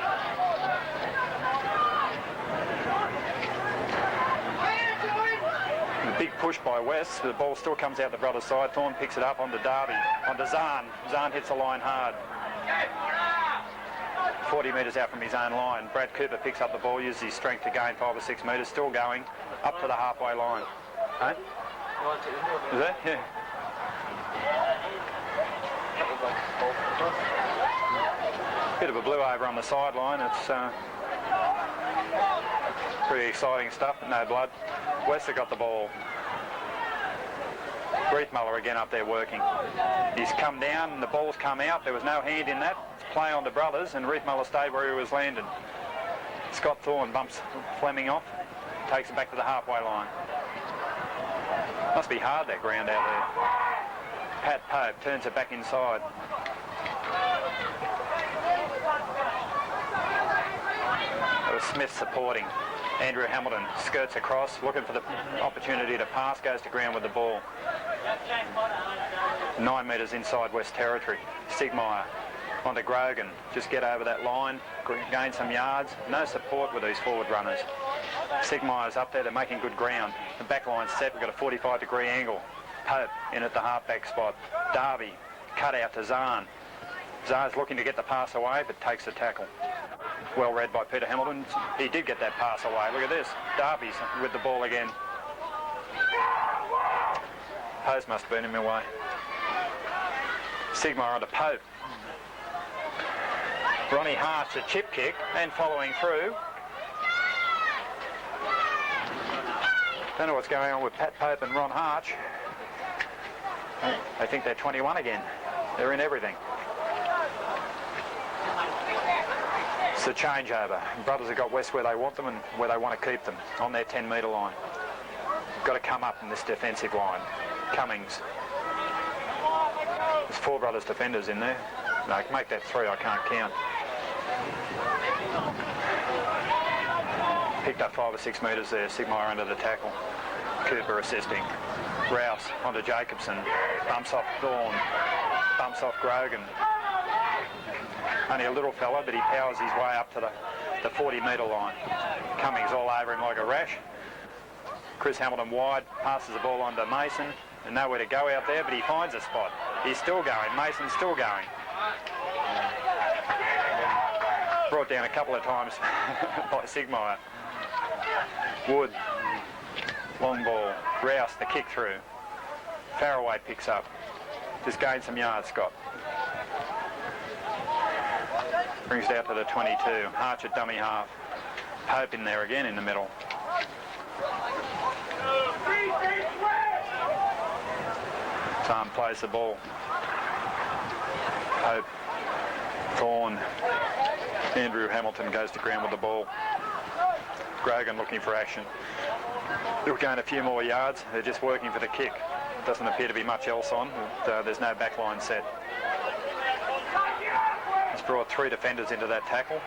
The big push by West. The ball still comes out the brother's side. Thorne picks it up onto Darby, onto Zahn. Zahn hits the line hard. 40 metres out from his own line. Brad Cooper picks up the ball, uses his strength to gain 5 or 6 metres, still going up to the halfway line. Hey? Is that? Yeah. Bit of a blue over on the sideline. It's pretty exciting stuff, but no blood. West have got the ball. Riethmuller again up there working. He's come down and the ball's come out. There was no hand in that. It's play on the brothers, and Riethmuller stayed where he was landed. Scott Thorne bumps Fleming off, takes it back to the halfway line. Must be hard, that ground out there. Pat Pope turns it back inside. It was Smith supporting. Andrew Hamilton skirts across, looking for the opportunity to pass, goes to ground with the ball. 9 metres inside West Territory. Sigmire onto Grogan. Just get over that line, gain some yards. No support with these forward runners. Sigmeyer's up there, they're making good ground. The back line's set, we've got a 45-degree angle. Pope in at the half-back spot. Darby cut out to Zahn. Zahn's looking to get the pass away, but takes the tackle. Well read by Peter Hamilton. He did get that pass away. Look at this. Darby's with the ball again. Pope must burn him away. Sigmeyer onto Pope. Ronnie Hart's a chip kick and following through. Don't know what's going on with Pat Pope and Ron Harch. I think they're 21 again. They're in everything. It's a changeover. Brothers have got west where they want them and where they want to keep them, on their 10-metre line. Got to come up in this defensive line. Cummings. There's 4 Brothers defenders in there. No, make that 3, I can't count. Picked up 5 or 6 metres there. Sigmeyer under the tackle. Cooper assisting. Rouse onto Jacobson. Bumps off Thorne. Bumps off Grogan. Only a little fella, but he powers his way up to the 40-metre line. Cummings all over him like a rash. Chris Hamilton wide, passes the ball on to Mason, and nowhere to go out there, but he finds a spot. He's still going. Mason's still going. Brought down a couple of times by Sigmeyer. Wood. Long ball. Rouse, the kick through. Faraway picks up. Just gained some yards, Scott. Brings it out to the 22. Harch at dummy half. Pope in there again in the middle. Zahn plays the ball. Pope. Thorne. Andrew Hamilton goes to ground with the ball. Grogan looking for action. They'll gain a few more yards. They're just working for the kick. Doesn't appear to be much else on. There's no back line set. It's brought 3 defenders into that tackle.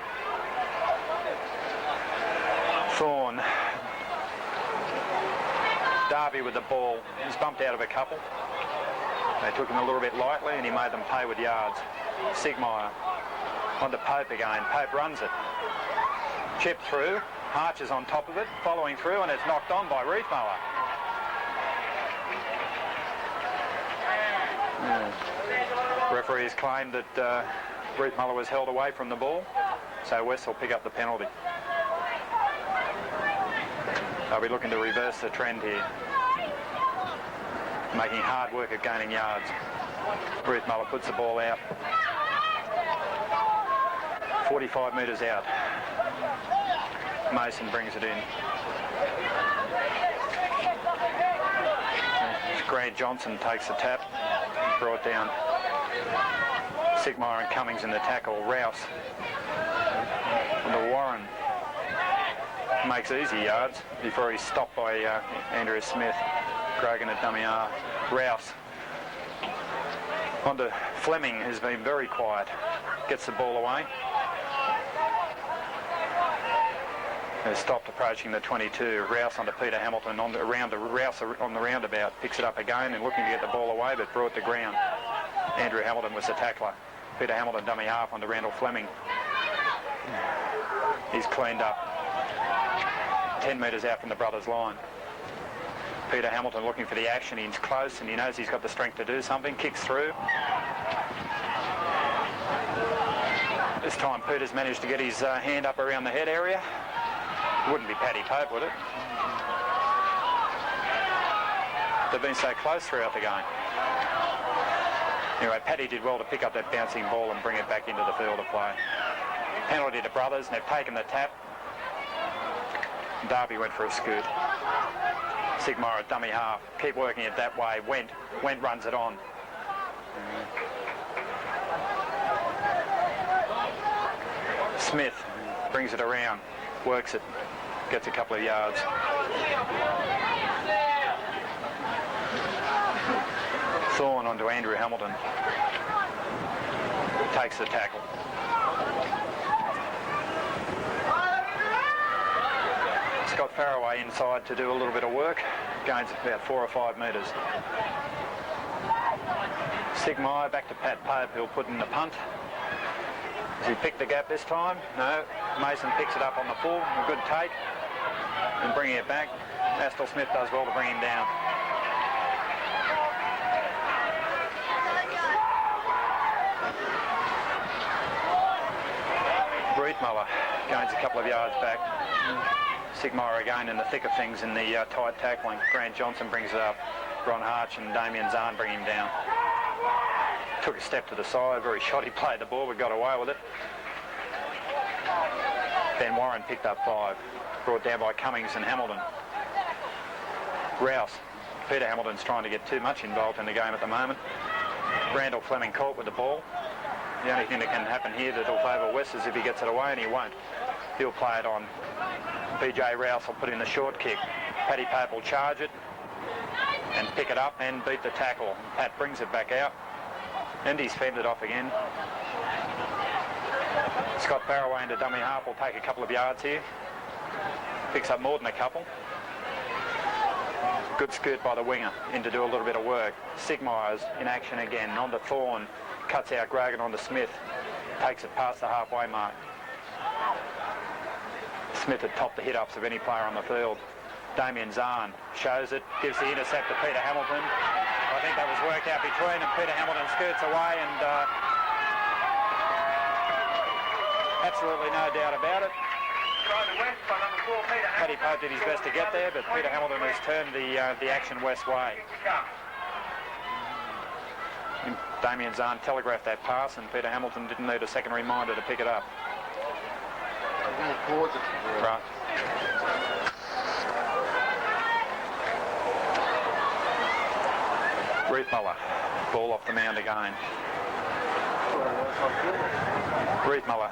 Thorne. Darby with the ball. He's bumped out of a couple. They took him a little bit lightly and he made them pay with yards. Sigmeyer onto Pope again. Pope runs it. Chip through. Harch is on top of it, following through, and it's knocked on by Reithmuller. Referees claimed that Reithmuller was held away from the ball, so West will pick up the penalty. They'll be looking to reverse the trend here, making hard work of gaining yards. Reithmuller puts the ball out. 45 metres out. Mason brings it in. Grant Johnson takes the tap. Brought down. Sigmeyer and Cummings in the tackle. Rouse onto Warren. Makes easy yards before he's stopped by Andrew Smith. Grogan at dummy half. Rouse onto Fleming, who's been very quiet. Gets the ball away. Has stopped approaching the 22. Rouse onto Peter Hamilton Rouse on the roundabout. Picks it up again and looking to get the ball away, but brought to ground. Andrew Hamilton was the tackler. Peter Hamilton dummy half onto Randall Fleming. He's cleaned up. 10 metres out from the brothers' line. Peter Hamilton looking for the action. He's close and he knows he's got the strength to do something. Kicks through. This time Peter's managed to get his hand up around the head area. Wouldn't be Paddy Pope, would it? They've been so close throughout the game. Anyway, Paddy did well to pick up that bouncing ball and bring it back into the field of play. Penalty to Brothers, and they've taken the tap. Darby went for a scoot. Sigmeyer at dummy half. Keep working it that way. Went runs it on. Smith brings it around. Works it. Gets a couple of yards. Thorne onto Andrew Hamilton. Takes the tackle. Scott Faraway inside to do a little bit of work. Gains about 4 or 5 metres. Sigmeyer back to Pat Pope, who'll put in the punt. Does he pick the gap this time? No. Mason picks it up on the full. A good take. and bringing it back. Astle Smith does well to bring him down. Reithmuller gains a couple of yards back. Sigmire again in the thick of things in the tight tackling. Grant Johnson brings it up. Ron Harch and Damien Zahn bring him down. Took a step to the side, very shoddy play the ball, but got away with it. Ben Warren picked up 5. Brought down by Cummings and Hamilton. Rouse. Peter Hamilton's trying to get too much involved in the game at the moment. Randall Fleming caught with the ball. The only thing that can happen here that'll favour West is if he gets it away, and he won't. He'll play it on. PJ Rouse will put in the short kick. Paddy Pope will charge it and pick it up and beat the tackle. Pat brings it back out, and he's fended off again. Scott Barraway into dummy half will take a couple of yards here. Picks up more than a couple. Good skirt by the winger in to do a little bit of work. Sigmire's in action again. On to Thorne. Cuts out Grogan onto Smith. Takes it past the halfway mark. Smith had topped the hit-ups of any player on the field. Damien Zahn shows it. Gives the intercept to Peter Hamilton. I think that was worked out between them. Peter Hamilton skirts away and absolutely no doubt about it. Paddy Pope did his best to get there, but Peter Hamilton has turned the action West way. Damien Zahn telegraphed that pass, and Peter Hamilton didn't need a second reminder to pick it up. Right. Reithmuller, ball off the mound again. Reithmuller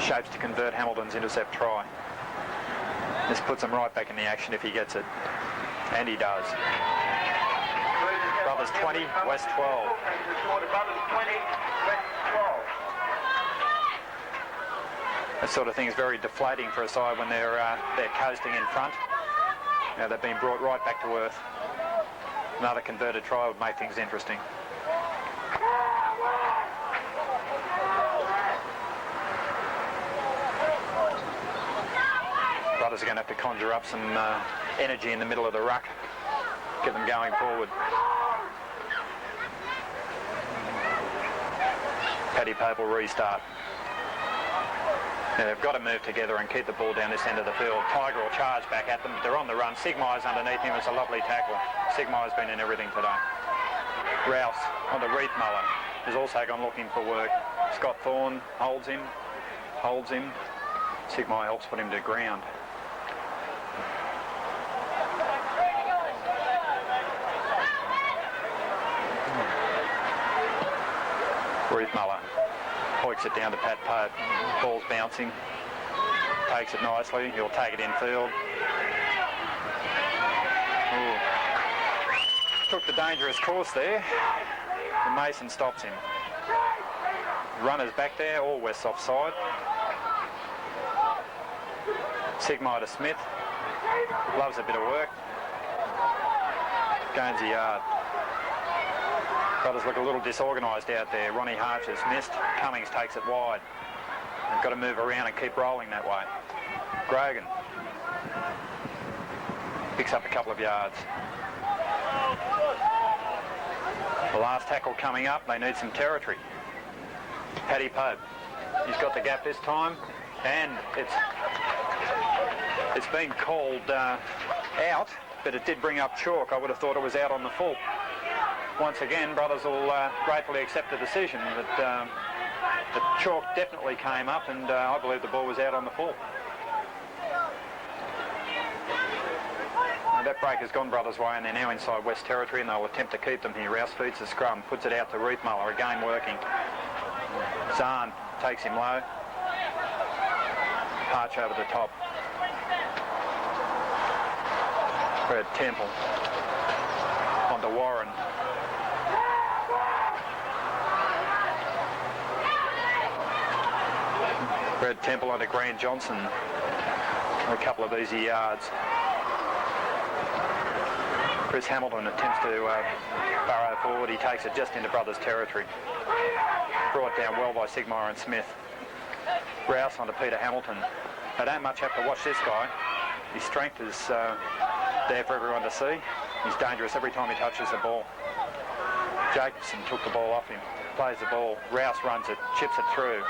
shapes to convert Hamilton's intercept try. This puts him right back in the action if he gets it. And he does. Brothers 20, West 12. That sort of thing is very deflating for a side when they're coasting in front. Now they've been brought right back to earth. Another converted try would make things interesting. Brothers are going to have to conjure up some energy in the middle of the ruck. Get them going forward. Paddy Pope will restart. Now they've got to move together and keep the ball down this end of the field. Tiger will charge back at them. They're on the run. Sigmire's underneath him. It's a lovely tackle. Sigmire's been in everything today. Rouse onto Reithmuller. Has also gone looking for work. Scott Thorne holds him. Sigmire helps put him to ground. Reithmuller hoiks it down to Pat Pope. Ball's bouncing. Takes it nicely. He'll take it infield. Ooh. Took the dangerous course there. And Mason stops him. Runners back there, all West offside. Sigmire to Smith. Loves a bit of work. Gains a yard. Brothers look a little disorganised out there. Ronnie Harch has missed. Cummings takes it wide. They've got to move around and keep rolling that way. Grogan picks up a couple of yards. The last tackle coming up. They need some territory. Paddy Pope. He's got the gap this time, and it's been called out, but it did bring up chalk. I would have thought it was out on the full. Once again, Brothers will gratefully accept the decision, but the chalk definitely came up, and I believe the ball was out on the full. That break has gone Brothers' way, and they're now inside West Territory, and they'll attempt to keep them here. Rouse feeds the scrum, puts it out to Reithmuller, again working. Zahn takes him low. Harch over the top. Brad Temple onto Warren. Brad Temple onto Grant Johnson. A couple of easy yards. Chris Hamilton attempts to burrow forward. He takes it just into Brothers' territory. Brought down well by Sigmire and Smith. Rouse onto Peter Hamilton. They don't much have to watch this guy. His strength is there for everyone to see. He's dangerous every time he touches the ball. Jacobson took the ball off him, plays the ball. Rouse runs it, chips it through.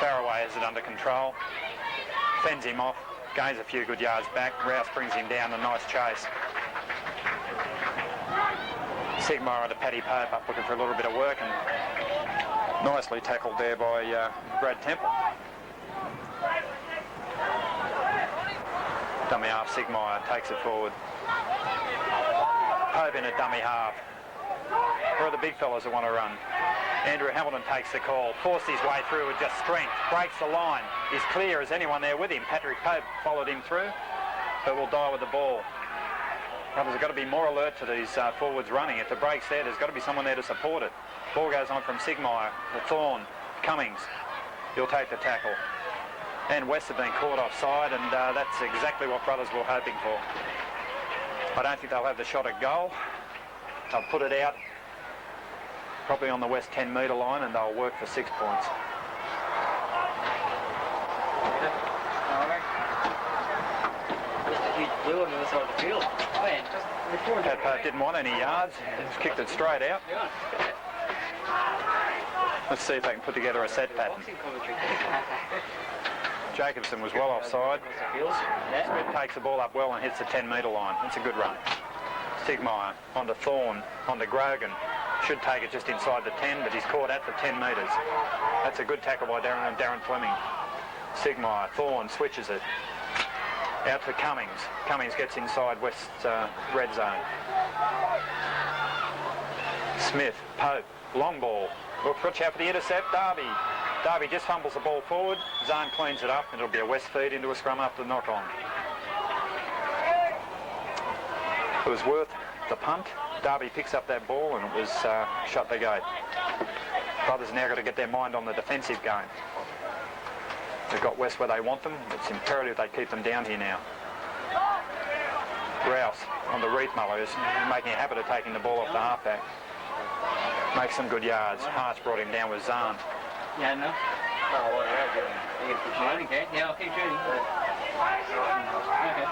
Faraway has it under control, fends him off, gains a few good yards back. Rouse brings him down, a nice chase. Sigmar under Paddy Pope up looking for a little bit of work, and nicely tackled there by Brad Temple. Dummy half, Sigmar takes it forward. Pope in a dummy half. Where are the big fellas that want to run? Andrew Hamilton takes the call, forced his way through with just strength, breaks the line. He's clear as anyone there with him. Patrick Pope followed him through, but will die with the ball. Brothers have got to be more alert to these forwards running. If the break's there, there's got to be someone there to support it. Ball goes on from Sigmar, the Thorn, Cummings. He'll take the tackle. And West have been caught offside, and that's exactly what Brothers were hoping for. I don't think they'll have the shot at goal. They'll put it out probably on the West 10-metre line, and they'll work for 6 points. Blue on the other side of the field. Pat didn't want any yards. He's kicked it straight out. Let's see if they can put together a set pattern. Jacobson was well offside. Smith takes the ball up well and hits the 10-metre line. It's a good run. Sigmar onto Thorn, onto Grogan. Should take it just inside the 10, but he's caught at the 10 metres. That's a good tackle by Darren Fleming. Sigmar, Thorn switches it. Out to Cummings. Cummings gets inside West's red zone. Smith, Pope, long ball. Watch out for the intercept, Darby. Darby just fumbles the ball forward. Zahn cleans it up, and it'll be a West feed into a scrum after the knock-on. It was worth the punt. Darby picks up that ball, and it was shut the gate. Brothers now got to get their mind on the defensive game. They've got West where they want them. It's imperative they keep them down here now. Rouse on the Reithmuller is making a habit of taking the ball off the halfback. Makes some good yards. Hart's brought him down with Zahn. Yeah, no. Okay, yeah, I'll keep shooting. Okay.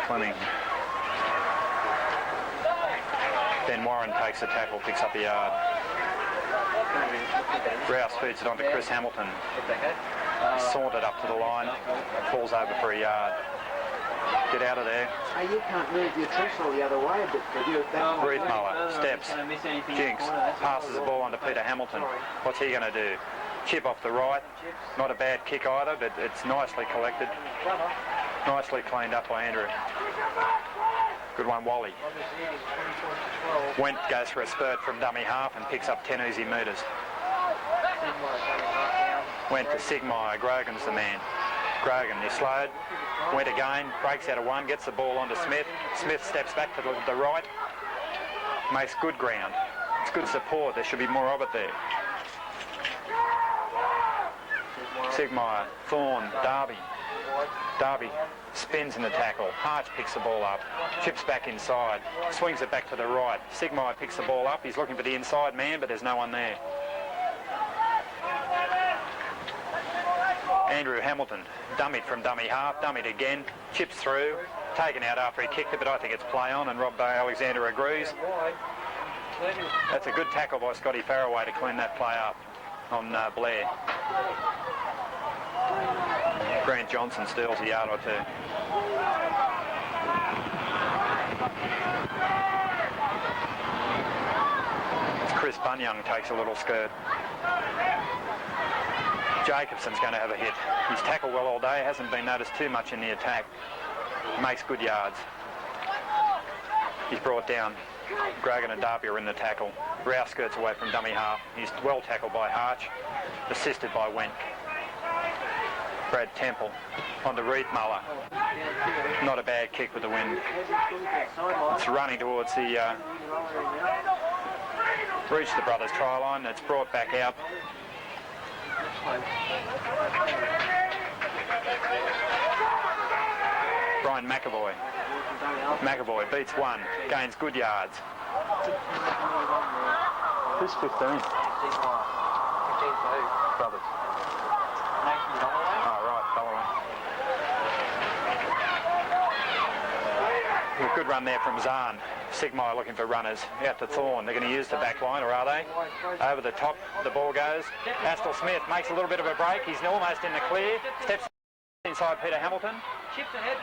Fleming. Ben Warren takes the tackle, picks up the yard. Rouse feeds it on to Chris Hamilton. Sauntered up to the line, falls over for a yard. Get out of there. Hey, you can't move your trestle the other way, but you Reithmuller steps, jinks, passes the ball on to Peter Hamilton. What's he going to do? Chip off the right. Not a bad kick either, but it's nicely collected. Nicely cleaned up by Andrew. Good one, Wally. Went goes for a spurt from dummy half and picks up 10 easy metres. Went to Sigmar. Grogan's the man. Grogan, he slowed. Went again, breaks out of one, gets the ball onto Smith. Smith steps back to the right. Makes good ground. It's good support. There should be more of it there. Sigmar, Thorn, Darby. Darby spins in the tackle. Harch picks the ball up, chips back inside, swings it back to the right. Sigmar picks the ball up. He's looking for the inside man, but there's no one there. Andrew Hamilton, dummied from dummy half, dummied again, chips through, taken out after he kicked it, but I think it's play on, and Rob Alexander agrees. That's a good tackle by Scotty Faraway to clean that play up on Blair. Grant Johnson steals a yard or two. Chris Bunyung takes a little skirt. Jacobson's going to have a hit. He's tackled well all day, hasn't been noticed too much in the attack. Makes good yards. He's brought down. Grogan and Darby are in the tackle. Rouse skirts away from dummy half. He's well tackled by Harch, assisted by Wendt. Brad Temple onto Reithmuller. Not a bad kick with the wind. It's running towards the... reached the Brothers try line. It's brought back out. Brian McAvoy. McAvoy beats one, gains good yards. Who's 15? Brothers. Oh, right, A good run there from Zahn. Sigmar looking for runners. Out to Thorne. They're going to use the back line, or are they? Over the top, the ball goes. Astle Smith makes a little bit of a break. He's almost in the clear. Steps inside Peter Hamilton. Chips ahead.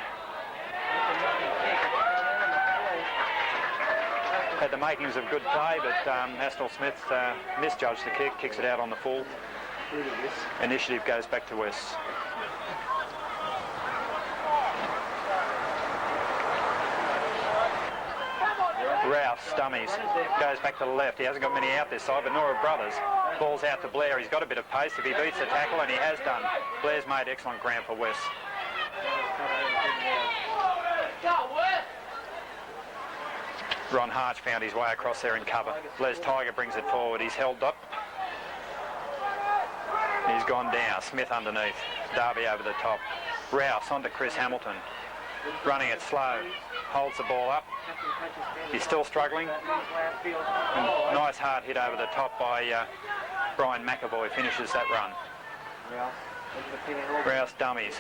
Had the makings of good play, but Astle Smith misjudged the kick, kicks it out on the full. Initiative goes back to West. Rouse, dummies, goes back to the left. He hasn't got many out this side, but nor have Brothers. Ball's out to Blair. He's got a bit of pace if he beats the tackle, and he has done. Blair's made excellent ground for West. Ron Harch found his way across there in cover. Les Tiger brings it forward. He's held up. He's gone down. Smith underneath. Darby over the top. Rouse onto Chris Hamilton. Running it slow. Holds the ball up. He's still struggling. And nice hard hit over the top by Brian McAvoy. Finishes that run. Rouse dummies.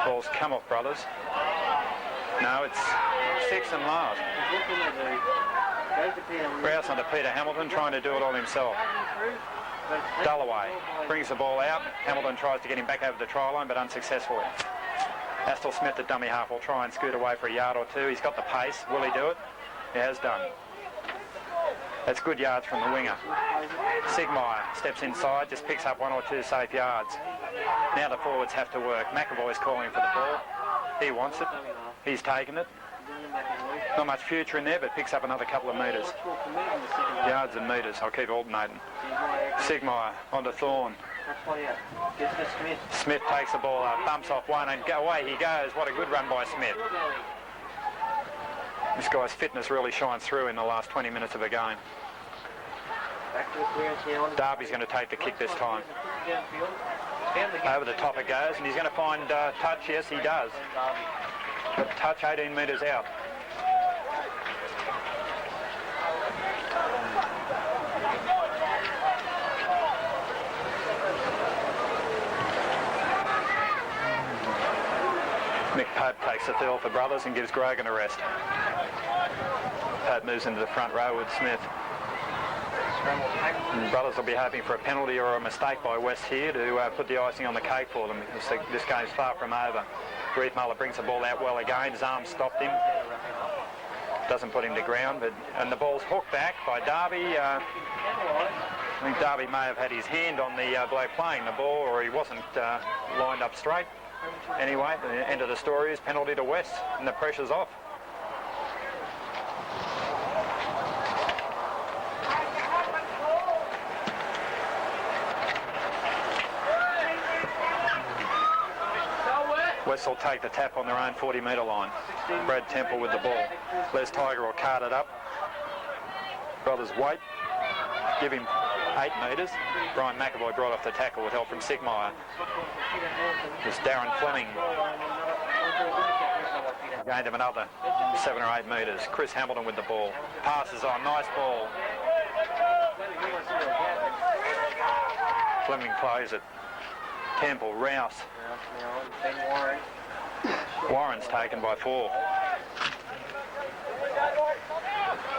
Ball's come off Brothers. No, it's 6 and last. Rouse onto Peter Hamilton, trying to do it all himself. Dullaway brings the ball out. Hamilton tries to get him back over the try line, but unsuccessfully. Astle Smith, the dummy half, will try and scoot away for a yard or two. He's got the pace. Will he do it? He has done. That's good yards from the winger. Sigmire steps inside, just picks up 1 or 2 safe yards. Now the forwards have to work. McAvoy's calling for the ball. He wants it. He's taken it. Not much future in there, but picks up another couple of metres. Yards and metres. I'll keep alternating. Sigmire onto Thorne. Smith takes the ball up, bumps off one, and away he goes. What a good run by Smith. This guy's fitness really shines through in the last 20 minutes of a game. Darby's going to take the kick this time. Over the top it goes, and he's going to find touch. Yes, he does. But touch 18 metres out. Mick Pope takes the field for Brothers and gives Grogan a rest. Pope moves into the front row with Smith. And Brothers will be hoping for a penalty or a mistake by West here to put the icing on the cake for them, because this game's far from over. Reith-Muller brings the ball out well again. His arm stopped him. Doesn't put him to ground, and the ball's hooked back by Darby. I think Darby may have had his hand on the bloke playing the ball, or he wasn't lined up straight. Anyway, the end of the story is penalty to West, and the pressure's off. West will take the tap on their own 40-metre line. Brad Temple with the ball. Les Tiger will cart it up. Brothers wait. Give him 8 metres. Brian McAvoy brought off the tackle with help from Sigmire. It's Darren Fleming. Gained him another 7 or 8 metres. Chris Hamilton with the ball. Passes on. Nice ball. Fleming plays it. Temple, Rouse. Warren's taken by 4.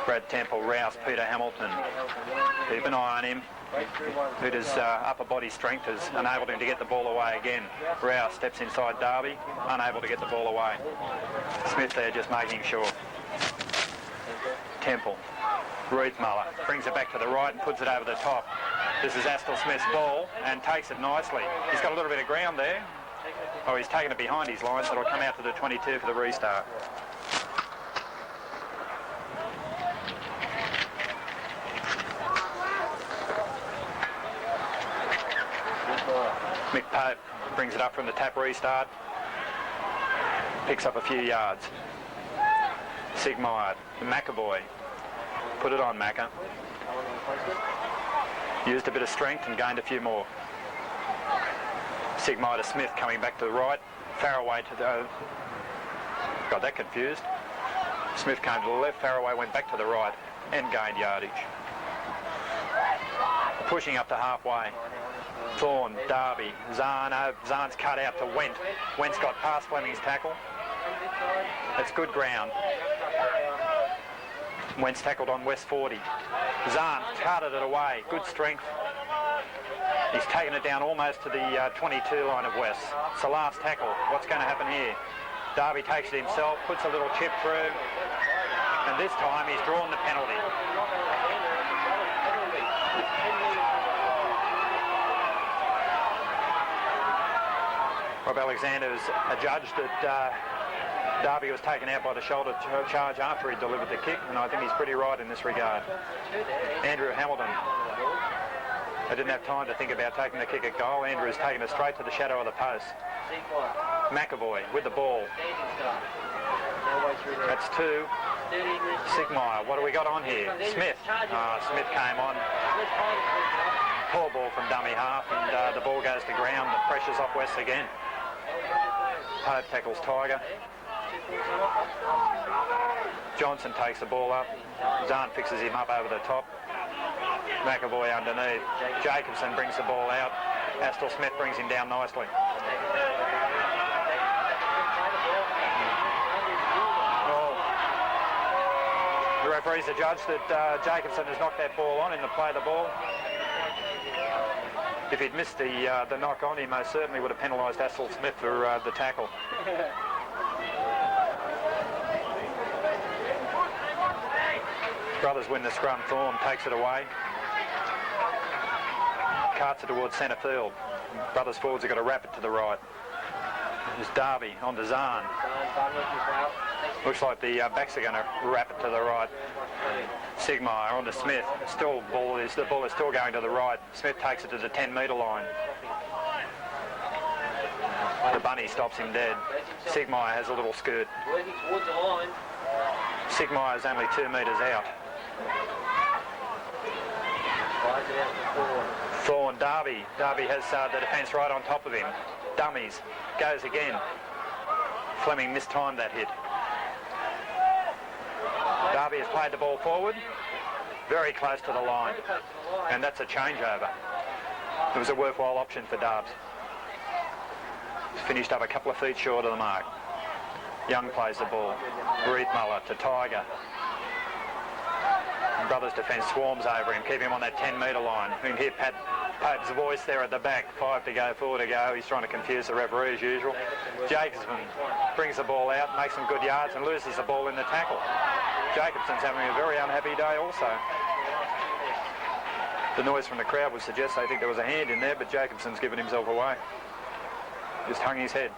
Brad Temple, Rouse, Peter Hamilton. Keep an eye on him. Whose upper body strength has enabled him to get the ball away again. Rouse steps inside Darby, unable to get the ball away. Smith there just making sure. Temple, Reith-Muller brings it back to the right and puts it over the top. This is Astle Smith's ball and takes it nicely. He's got a little bit of ground there. Oh, he's taken it behind his line, so it'll come out to the 22 for the restart. Mick Pope brings it up from the tap restart. Picks up a few yards. Sigmire, McAvoy. Put it on Macca. Used a bit of strength and gained a few more. Sigmire to Smith coming back to the right. Farraway to the... Got that confused. Smith came to the left. Farraway went back to the right and gained yardage. Pushing up to halfway. Thorne, Darby, Zahn. Zahn's cut out to Wendt. Wendt's got past Fleming's tackle. It's good ground. Wentz tackled on West 40. Zahn carted it away. Good strength. He's taken it down almost to the 22 line of West. It's the last tackle. What's going to happen here? Darby takes it himself, puts a little chip through, and this time he's drawn the penalty. Rob Alexander's adjudged that Darby was taken out by the shoulder charge after he delivered the kick, and I think he's pretty right in this regard. Andrew Hamilton. They didn't have time to think about taking the kick at goal. Andrew's taken it straight to the shadow of the post. McAvoy with the ball. That's 2. Sigmeyer. What do we got on here? Smith. Smith came on. Poor ball from dummy half, and the ball goes to ground. The pressure's off West again. Pope tackles Tiger. Johnson takes the ball up. Zahn fixes him up over the top. McAvoy underneath. Jacobson brings the ball out. Astle Smith brings him down nicely. The referee's adjudged that Jacobson has knocked that ball on in the play of the ball. If he'd missed the knock on, he most certainly would have penalised Astle Smith for the tackle. Brothers win the scrum. Thorne takes it away. Carts it towards centre field. Brothers forwards have got to wrap it to the right. There's Darby on to Zahn. Looks like the backs are going to wrap it to the right. Sigmeyer on to Smith. The ball is still going to the right. Smith takes it to the 10-metre line. The bunny stops him dead. Sigmeyer has a little skirt. Sigmeyer's only 2 metres out. Thorne, Darby. Darby has the defence right on top of him. Dummies. Goes again. Fleming mistimed that hit. Darby has played the ball forward. Very close to the line. And that's a changeover. It was a worthwhile option for Darbs. Finished up a couple of feet short of the mark. Young plays the ball. Reithmuller to Tiger. Brothers' defence swarms over him, keep him on that 10-metre line. You can hear Pat Pope's voice there at the back. 5 to go, 4 to go. He's trying to confuse the referee as usual. Jacobson brings the ball out, makes some good yards and loses the ball in the tackle. Jacobson's having a very unhappy day also. The noise from the crowd would suggest they think there was a hand in there, but Jacobson's given himself away. Just hung his head.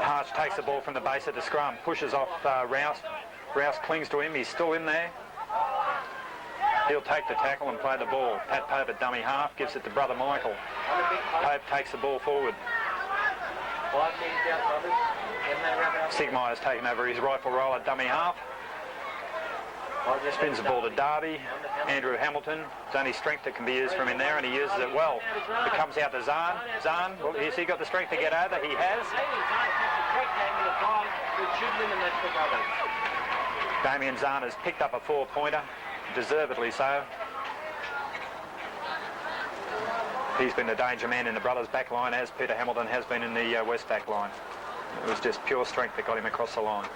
Harsh takes the ball from the base of the scrum, pushes off Rouse. Rouse clings to him, he's still in there. He'll take the tackle and play the ball. Pat Pope at dummy half, gives it to brother Michael. Pope takes the ball forward. Sigmeyer's taken over his rifle roll at dummy half. Spins the ball to Darby. Andrew Hamilton. It's only strength that can be used from in there, and he uses it well. It comes out to Zahn. Zahn, well, has he got the strength to get over? He has. Damien Zahn has picked up a 4-pointer, deservedly so. He's been the danger man in the brothers' back line, as Peter Hamilton has been in the West back line. It was just pure strength that got him across the line.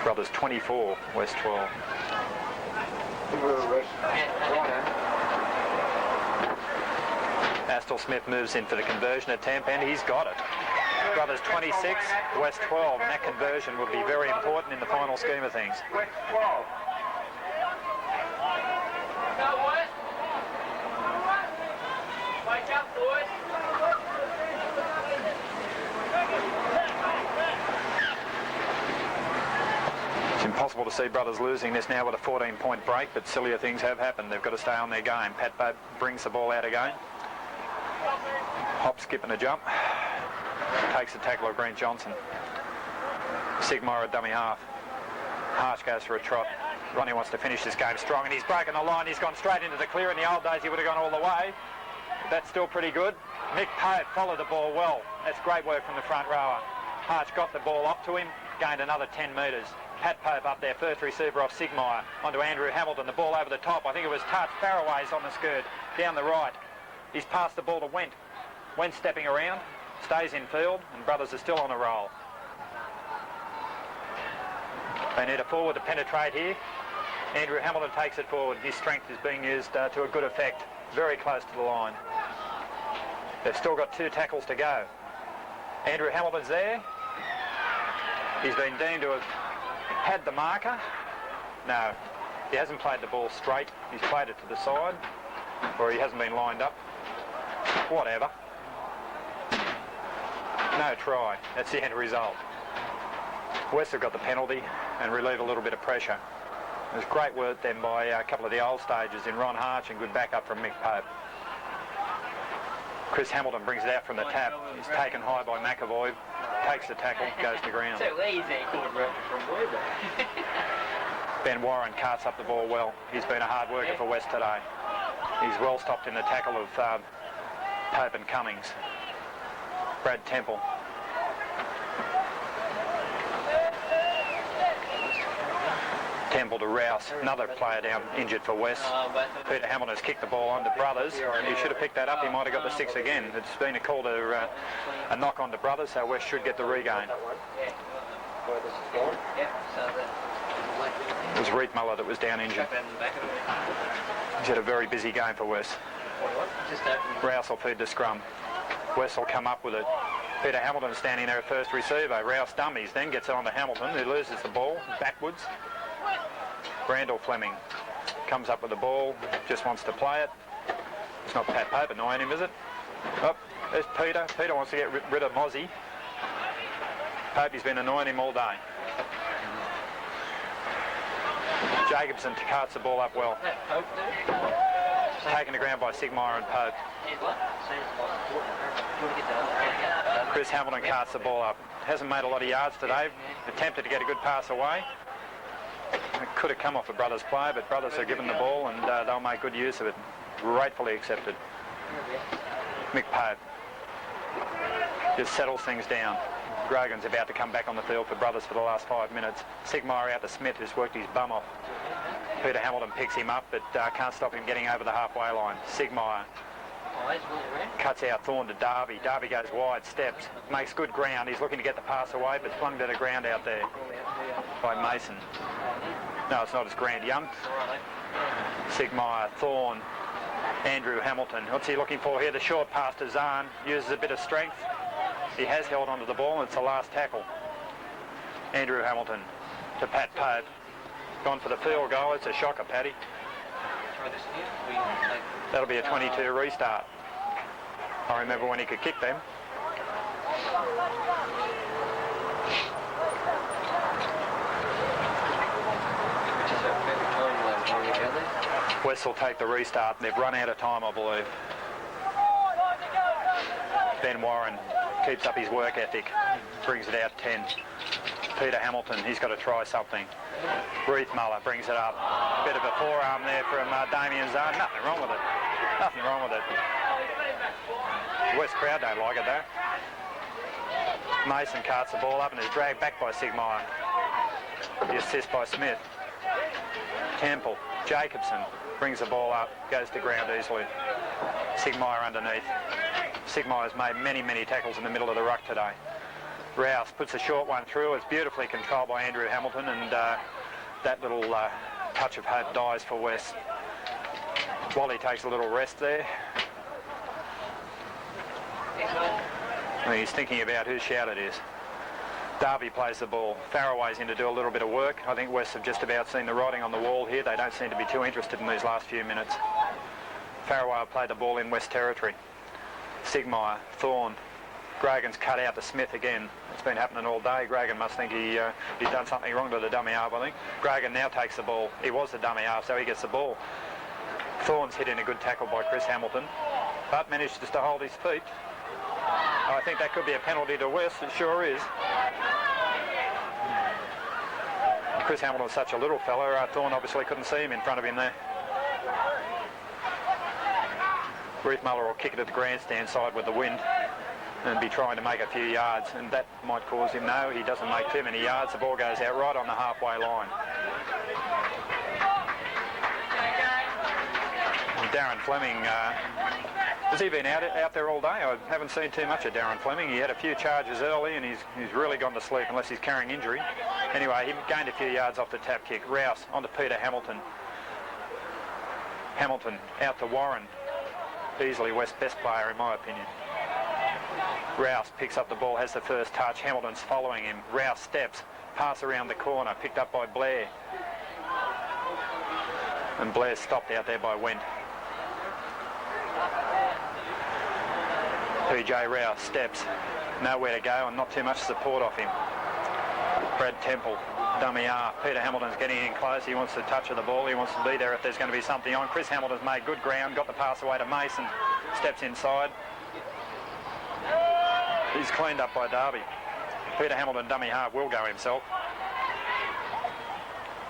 Brothers 24, West 12. Astle Smith moves in for the conversion attempt, and he's got it. Brothers 26, West 12, and that conversion will be very important in the final scheme of things. West 12. Wake up, boys. It's impossible to see brothers losing this now with a 14-point break, but sillier things have happened. They've got to stay on their game. Pat Pope brings the ball out again. Hop, skip and a jump. Takes the tackle of Brent Johnson. Sigmeyer at dummy half. Harsh goes for a trot. Ronnie wants to finish this game strong, and he's broken the line. He's gone straight into the clear. In the old days, he would have gone all the way. That's still pretty good. Mick Pope followed the ball well. That's great work from the front rower. Harsh got the ball up to him, gained another 10 metres. Pat Pope up there, first receiver off Sigmeyer. Onto Andrew Hamilton, the ball over the top. I think it was touched. Faraway's on the skirt, down the right. He's passed the ball to Went. Went stepping around, stays in field, and Brothers are still on a roll. They need a forward to penetrate here. Andrew Hamilton takes it forward. His strength is being used to a good effect. Very close to the line. They've still got 2 tackles to go. Andrew Hamilton's there. He's been deemed to have had the marker. No, he hasn't played the ball straight. He's played it to the side, or he hasn't been lined up. Whatever. No try. That's the end result. West have got the penalty and relieve a little bit of pressure. It was great work then by a couple of the old stagers in Ron Harch and good backup from Mick Pope. Chris Hamilton brings it out from the tap. He's taken high by McAvoy, takes the tackle, goes to ground. So easy. Ben Warren carts up the ball well. He's been a hard worker for West today. He's well stopped in the tackle of Pope and Cummings. Brad Temple. Temple to Rouse, another player down injured for West. Peter Hamilton has kicked the ball on to Brothers. He should have picked that up. He might have got the 6 again. It's been a call to a knock on to Brothers, so West should get the regain. It was Reith Muller that was down injured. He's had a very busy game for West. Rouse will feed the scrum. West will come up with it. Peter Hamilton standing there at first receiver. Rouse dummies, then gets it on to Hamilton, who loses the ball backwards. Randall Fleming comes up with the ball, just wants to play it. It's not Pat Pope annoying him, is it? Oh, there's Peter. Peter wants to get rid of Mozzie. Pope's been annoying him all day. Jacobson carts the ball up well. Taken to ground by Sigmire and Pope. Chris Hamilton carts the ball up. Hasn't made a lot of yards today. Attempted to get a good pass away. It could have come off a Brothers player, but Brothers are given the ball and they'll make good use of it. Gratefully accepted. Mick Pope just settles things down. Grogan's about to come back on the field for Brothers for the last 5 minutes. Sigmire out to Smith, who's worked his bum off. Peter Hamilton picks him up, but can't stop him getting over the halfway line. Sigmire cuts out Thorne to Darby. Darby goes wide, steps, makes good ground. He's looking to get the pass away, but flung to the ground out there by Mason. No, it's not, it's Grant Young. Sigmire, Thorne, Andrew Hamilton. What's he looking for here? The short pass to Zahn, uses a bit of strength. He has held onto the ball, and it's the last tackle. Andrew Hamilton to Pat Pope. Gone for the field goal. It's a shocker, Paddy. That'll be a 22 restart. I remember when he could kick them. West will take the restart. They've run out of time, I believe. Ben Warren keeps up his work ethic, brings it out 10. Peter Hamilton, he's got to try something. Reith Muller brings it up. Bit of a forearm there from Damien Zahn. Nothing wrong with it. Nothing wrong with it. The West crowd don't like it though. Mason carts the ball up and is dragged back by Sigmire. The assist by Smith. Temple, Jacobson brings the ball up, goes to ground easily. Sigmire underneath. Sigmire's made many, many tackles in the middle of the ruck today. Rouse puts a short one through. It's beautifully controlled by Andrew Hamilton, and that little touch of hope dies for West. Wally takes a little rest there. And he's thinking about whose shout it is. Darby plays the ball. Faraway's in to do a little bit of work. I think West have just about seen the writing on the wall here. They don't seem to be too interested in these last few minutes. Faraway will play the ball in West territory. Sigmire, Thorne. Grogan's cut out to Smith again. It's been happening all day. Grogan must think he's done something wrong to the dummy half, I think. Grogan now takes the ball. He was the dummy half, so he gets the ball. Thorne's hit in a good tackle by Chris Hamilton, but manages to hold his feet. I think that could be a penalty to West. It sure is. Chris Hamilton's such a little fella. Thorne obviously couldn't see him in front of him there. Reith Muller will kick it at the grandstand side with the wind and be trying to make a few yards, and that might cause him. No, he doesn't make too many yards. The ball goes out right on the halfway line. Darren Fleming Has he been out there all day? I haven't seen too much of Darren Fleming. He had a few charges early and he's really gone to sleep unless he's carrying injury. Anyway, he gained a few yards off the tap kick. Rouse onto Peter Hamilton. Hamilton out to Warren. Easily West's best player in my opinion. Rouse picks up the ball, has the first touch. Hamilton's following him. Rouse steps, pass around the corner, picked up by Blair. And Blair stopped out there by Wendt. PJ Rouse steps, nowhere to go and not too much support off him. Brad Temple, dummy half. Peter Hamilton's getting in close. He wants the touch of the ball. He wants to be there if there's going to be something on. Chris Hamilton's made good ground, got the pass away to Mason, steps inside. He's cleaned up by Darby. Peter Hamilton, dummy half, will go himself.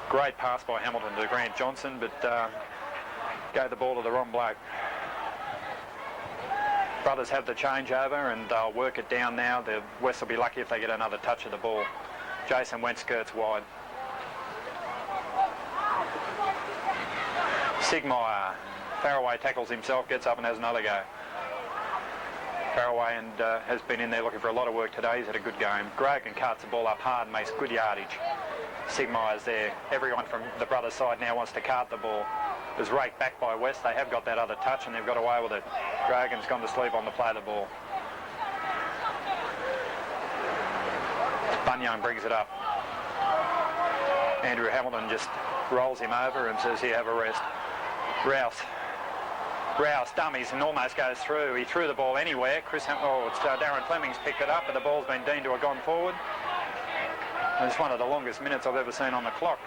Great pass by Hamilton to Grant Johnson, but gave the ball to the wrong bloke. Brothers have the changeover and they'll work it down now. The West will be lucky if they get another touch of the ball. Jason Wendt skirts wide. Sigmeyer. Faraway tackles himself, gets up and has another go. Faraway has been in there looking for a lot of work today. He's had a good game. Grogan carts the ball up hard, makes good yardage. Sigmeyer's there. Everyone from the brothers' side now wants to cart the ball. It was raked back by West. They have got that other touch and they've got away with it. Grogan's gone to sleep on the play of the ball. Bunyan brings it up. Andrew Hamilton just rolls him over and says, here, have a rest. Rouse dummies and almost goes through. He threw the ball anywhere. Darren Fleming's picked it up, but the ball's been deemed to have gone forward. And it's one of the longest minutes I've ever seen on the clock.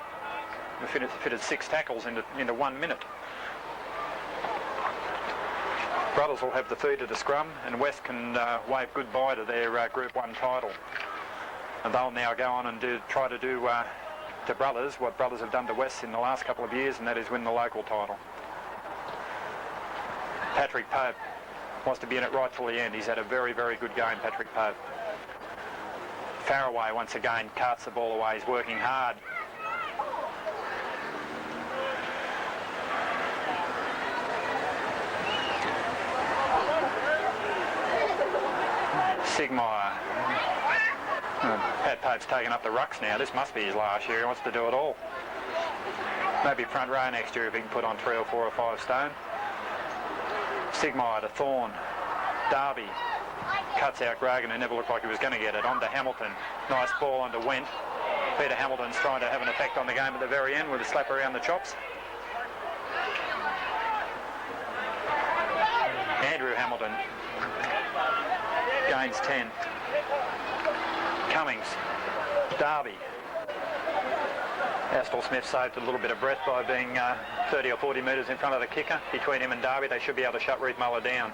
We fitted 6 tackles into 1 minute. Brothers will have the feed of the scrum and West can wave goodbye to their Group 1 title. And they'll now go on and try to do to Brothers what Brothers have done to West in the last couple of years, and that is win the local title. Patrick Pope wants to be in it right till the end. He's had a very, very good game, Patrick Pope. Faraway once again carts the ball away. He's working hard. Sigmeyer. Pat Pope's taken up the rucks now. This must be his last year. He wants to do it all. Maybe front row next year if he can put on 3 or 4 or 5 stone. Sigmeyer to Thorne. Darby cuts out Grogan, who never looked like he was going to get it. On to Hamilton. Nice ball onto Wendt. Peter Hamilton's trying to have an effect on the game at the very end with a slap around the chops. Andrew Hamilton gains 10. Cummings. Darby. Astle Smith saved a little bit of breath by being 30 or 40 metres in front of the kicker. Between him and Darby, they should be able to shut Reith Muller down.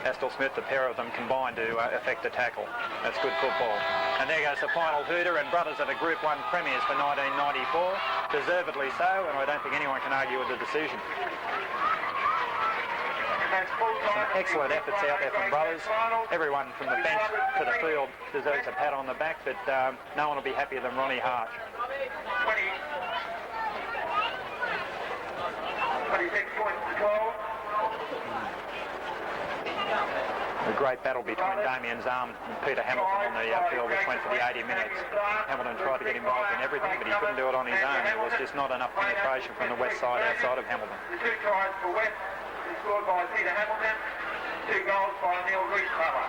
Astle Smith, the pair of them combined to effect the tackle. That's good football. And there goes the final hooter, and Brothers are the Group 1 premiers for 1994. Deservedly so, and I don't think anyone can argue with the decision. Some excellent efforts out there from Brothers. Everyone from the bench to the field deserves a pat on the back, but no one will be happier than Ronnie Hart. 26 points to 12. A great battle between Damien Zahm and Peter Hamilton on the field, which went for the 80 minutes. Hamilton tried to get involved in everything, but he couldn't do it on his own. There was just not enough penetration from the West side outside of Hamilton. The 2 tries for West scored by Peter Hamilton, 2 goals by Neil Reith Muller.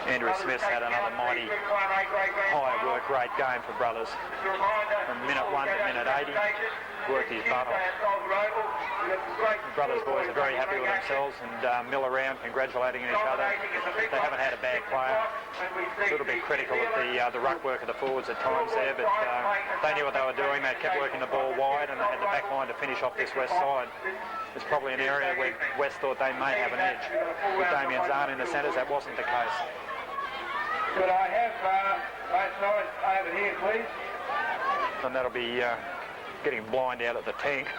Andrew Smith had another mighty high work rate game for Brothers. From minute 1 to minute 80, worked his butt off. The Brothers boys are very happy with themselves and mill around congratulating each other. They haven't had a bad player. A little bit critical of the ruck work of the forwards at times there, but they knew what they were doing. They kept working the ball wide and they had the back line to finish off this West side. It's probably an area where West thought they may have an edge. With Damien Zahn in the centres, that wasn't the case. Could I have both sides over here, please? And that'll be getting blind out at the tank.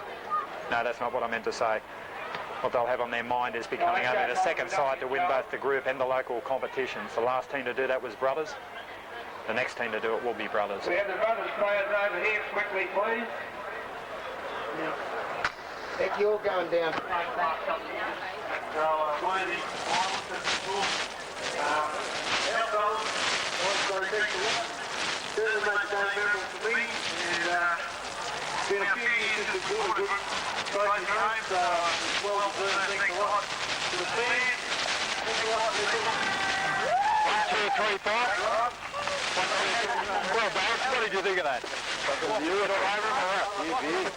No, that's not what I meant to say. What they'll have on their mind is becoming only the second side to win both the group and the local competitions. The last team to do that was Brothers. The next team to do it will be Brothers. We have the Brothers players over here, quickly, please. Heck, you're going down. So worthy finalists at the school. Our goals was to take the win. Certainly make it memorable for me. And it's been a few years since we've got a good closing home, so it's well deserved. Thanks a lot to the fans. Thanks a lot to the 1, 2, 3, 4. Well, Barry, what did you think of that? You were all over him or what? You did.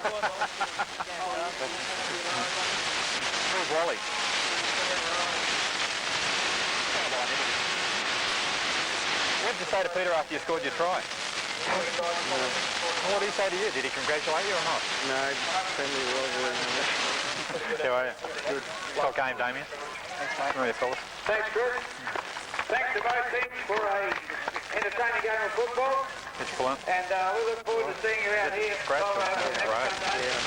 Where's Wally? What did you say to Peter after you scored your try? What did he say to you? Did he congratulate you or not? No, friendly rivalry. How are you? Good. Top game, Damien. Thanks, mate. How are you, fellas? Thanks, Chris. Thanks to both teams for a entertaining game of football. Excellent. And we look forward to seeing you out here. Great. Tomorrow. Right. Yeah.